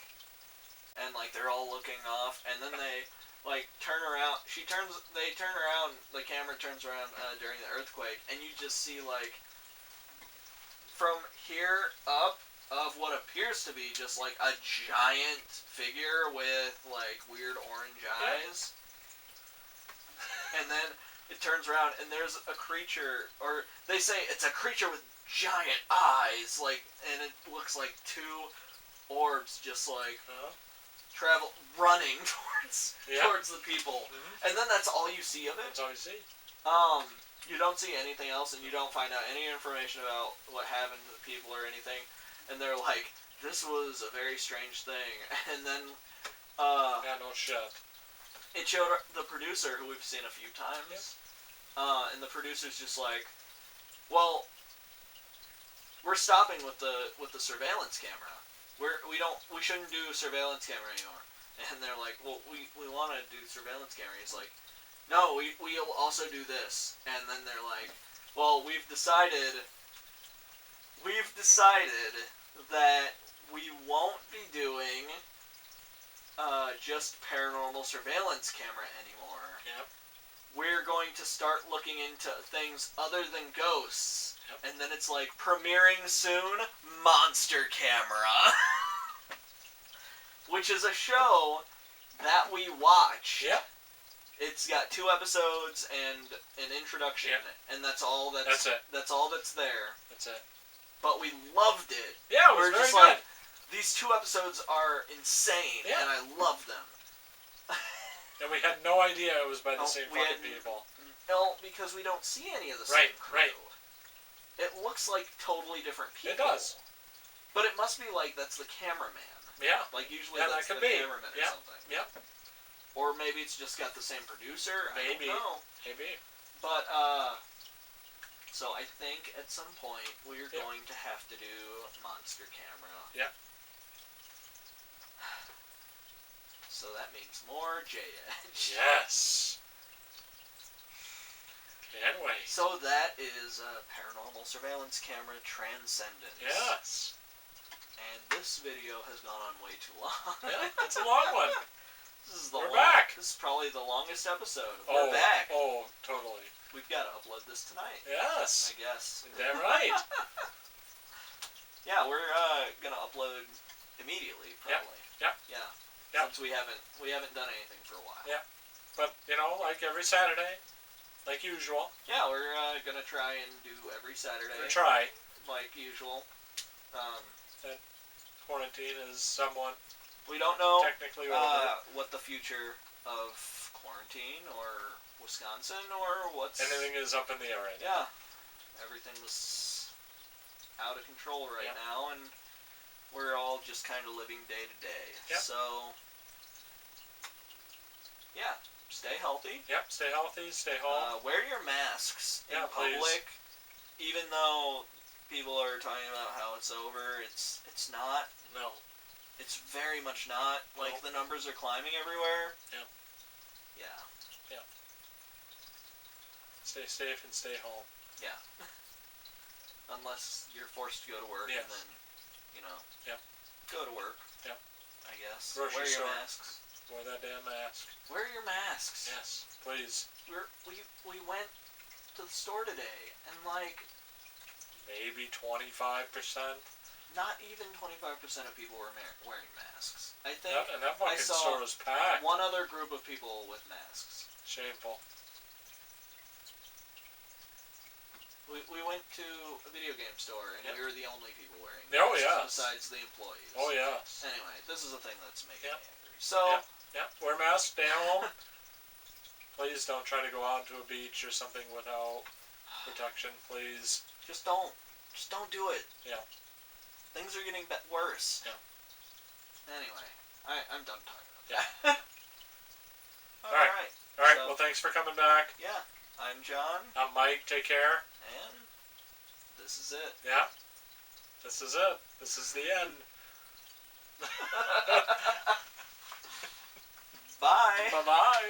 and like they're all looking off, and then they like turn around. They turn around. The camera turns around during the earthquake, and you just see like from here up of what appears to be just like a giant figure with like weird orange eyes. And then it turns around and there's a creature, or they say it's a creature with giant eyes, like, and it looks like two orbs just like running towards the people. Mm-hmm. And then that's all you see of it.
That's all you see.
You don't see anything else, and you don't find out any information about what happened to the people or anything. And they're like, this was a very strange thing. And then,
yeah, no shit.
It showed the producer, who we've seen a few times. Yep. And the producer's just like, well, we're stopping with the surveillance camera. We shouldn't do surveillance camera anymore. And they're like, well, we want to do surveillance camera. He's like, no, we'll also do this. And then they're like, well, we've decided that we won't be doing just paranormal surveillance camera anymore.
Yep.
We're going to start looking into things other than ghosts.
Yep.
And then it's like, premiering soon, Monster Camera. Which is a show that we watch.
Yep.
It's got 2 episodes and an introduction, and that's all that's
it.
That's all that's there.
That's it.
But we loved it.
Yeah, it was very good.
Like, these 2 episodes are insane, and I love them.
And we had no idea it was by the same fucking people.
No, because we don't see any of the same crew.
Right.
It looks like totally different people.
It does.
But it must be like that's the cameraman.
Yeah.
Like usually that's the cameraman or something.
Yeah.
Or maybe it's just got the same producer.
Maybe.
I don't know.
Maybe.
But, so I think at some point we're going to have to do Monster Camera.
Yeah.
So that means more J-Edge.
Yes. Can't wait.
So that is Paranormal Surveillance Camera Transcendence.
Yes.
And this video has gone on way too long.
Yeah, it's a long one.
We're
back.
This is probably the longest episode. We're back.
Oh, totally.
We've got to upload this tonight.
Yes.
I guess.
Damn right.
Yeah, we're gonna upload immediately, probably.
Yep.
Yeah.
Yep.
Since we haven't done anything for a while.
Yeah. But like every Saturday, like usual.
Yeah, we're gonna try and do every Saturday.
We're gonna try.
Like usual.
That quarantine is somewhat.
We don't know
technically over.
What the future of quarantine or Wisconsin or what's
anything is up in the air right now.
Yeah, everything's out of control right now, and we're all just kind of living day to day.
Yep.
So, yeah, stay healthy.
Yep, stay healthy, stay home.
Wear your masks in public,
please.
even though people are talking about how it's over. It's not.
No.
It's very much not. Like, the numbers are climbing everywhere.
Yeah.
Yeah.
Yeah. Stay safe and stay home.
Yeah. Unless you're forced to go to work, and then,
Yep.
go to work.
Yep.
I guess.
Grocery
Wear your
store.
masks.
Wear that damn mask.
Wear your masks.
Yes, please.
We went to the store today, and
maybe 25%.
Not even 25% of people were wearing masks. I think.
And that fucking
saw
store was packed.
One other group of people with masks.
Shameful.
We went to a video game store, and we were the only people wearing masks.
Oh, yes.
Besides the employees.
Oh, yes.
Anyway, this is the thing that's making me angry.
So. Yep. Wear masks. Stay home. Please don't try to go out to a beach or something without protection. Please.
Just don't. Just don't do it.
Yeah.
Things are getting worse.
Yeah.
Anyway, I'm done talking about
that.
All right.
All right. Well, thanks for coming back.
Yeah. I'm John.
I'm Mike. Take care.
And this is it.
Yeah. This is it. This is the end.
Bye.
Bye-bye.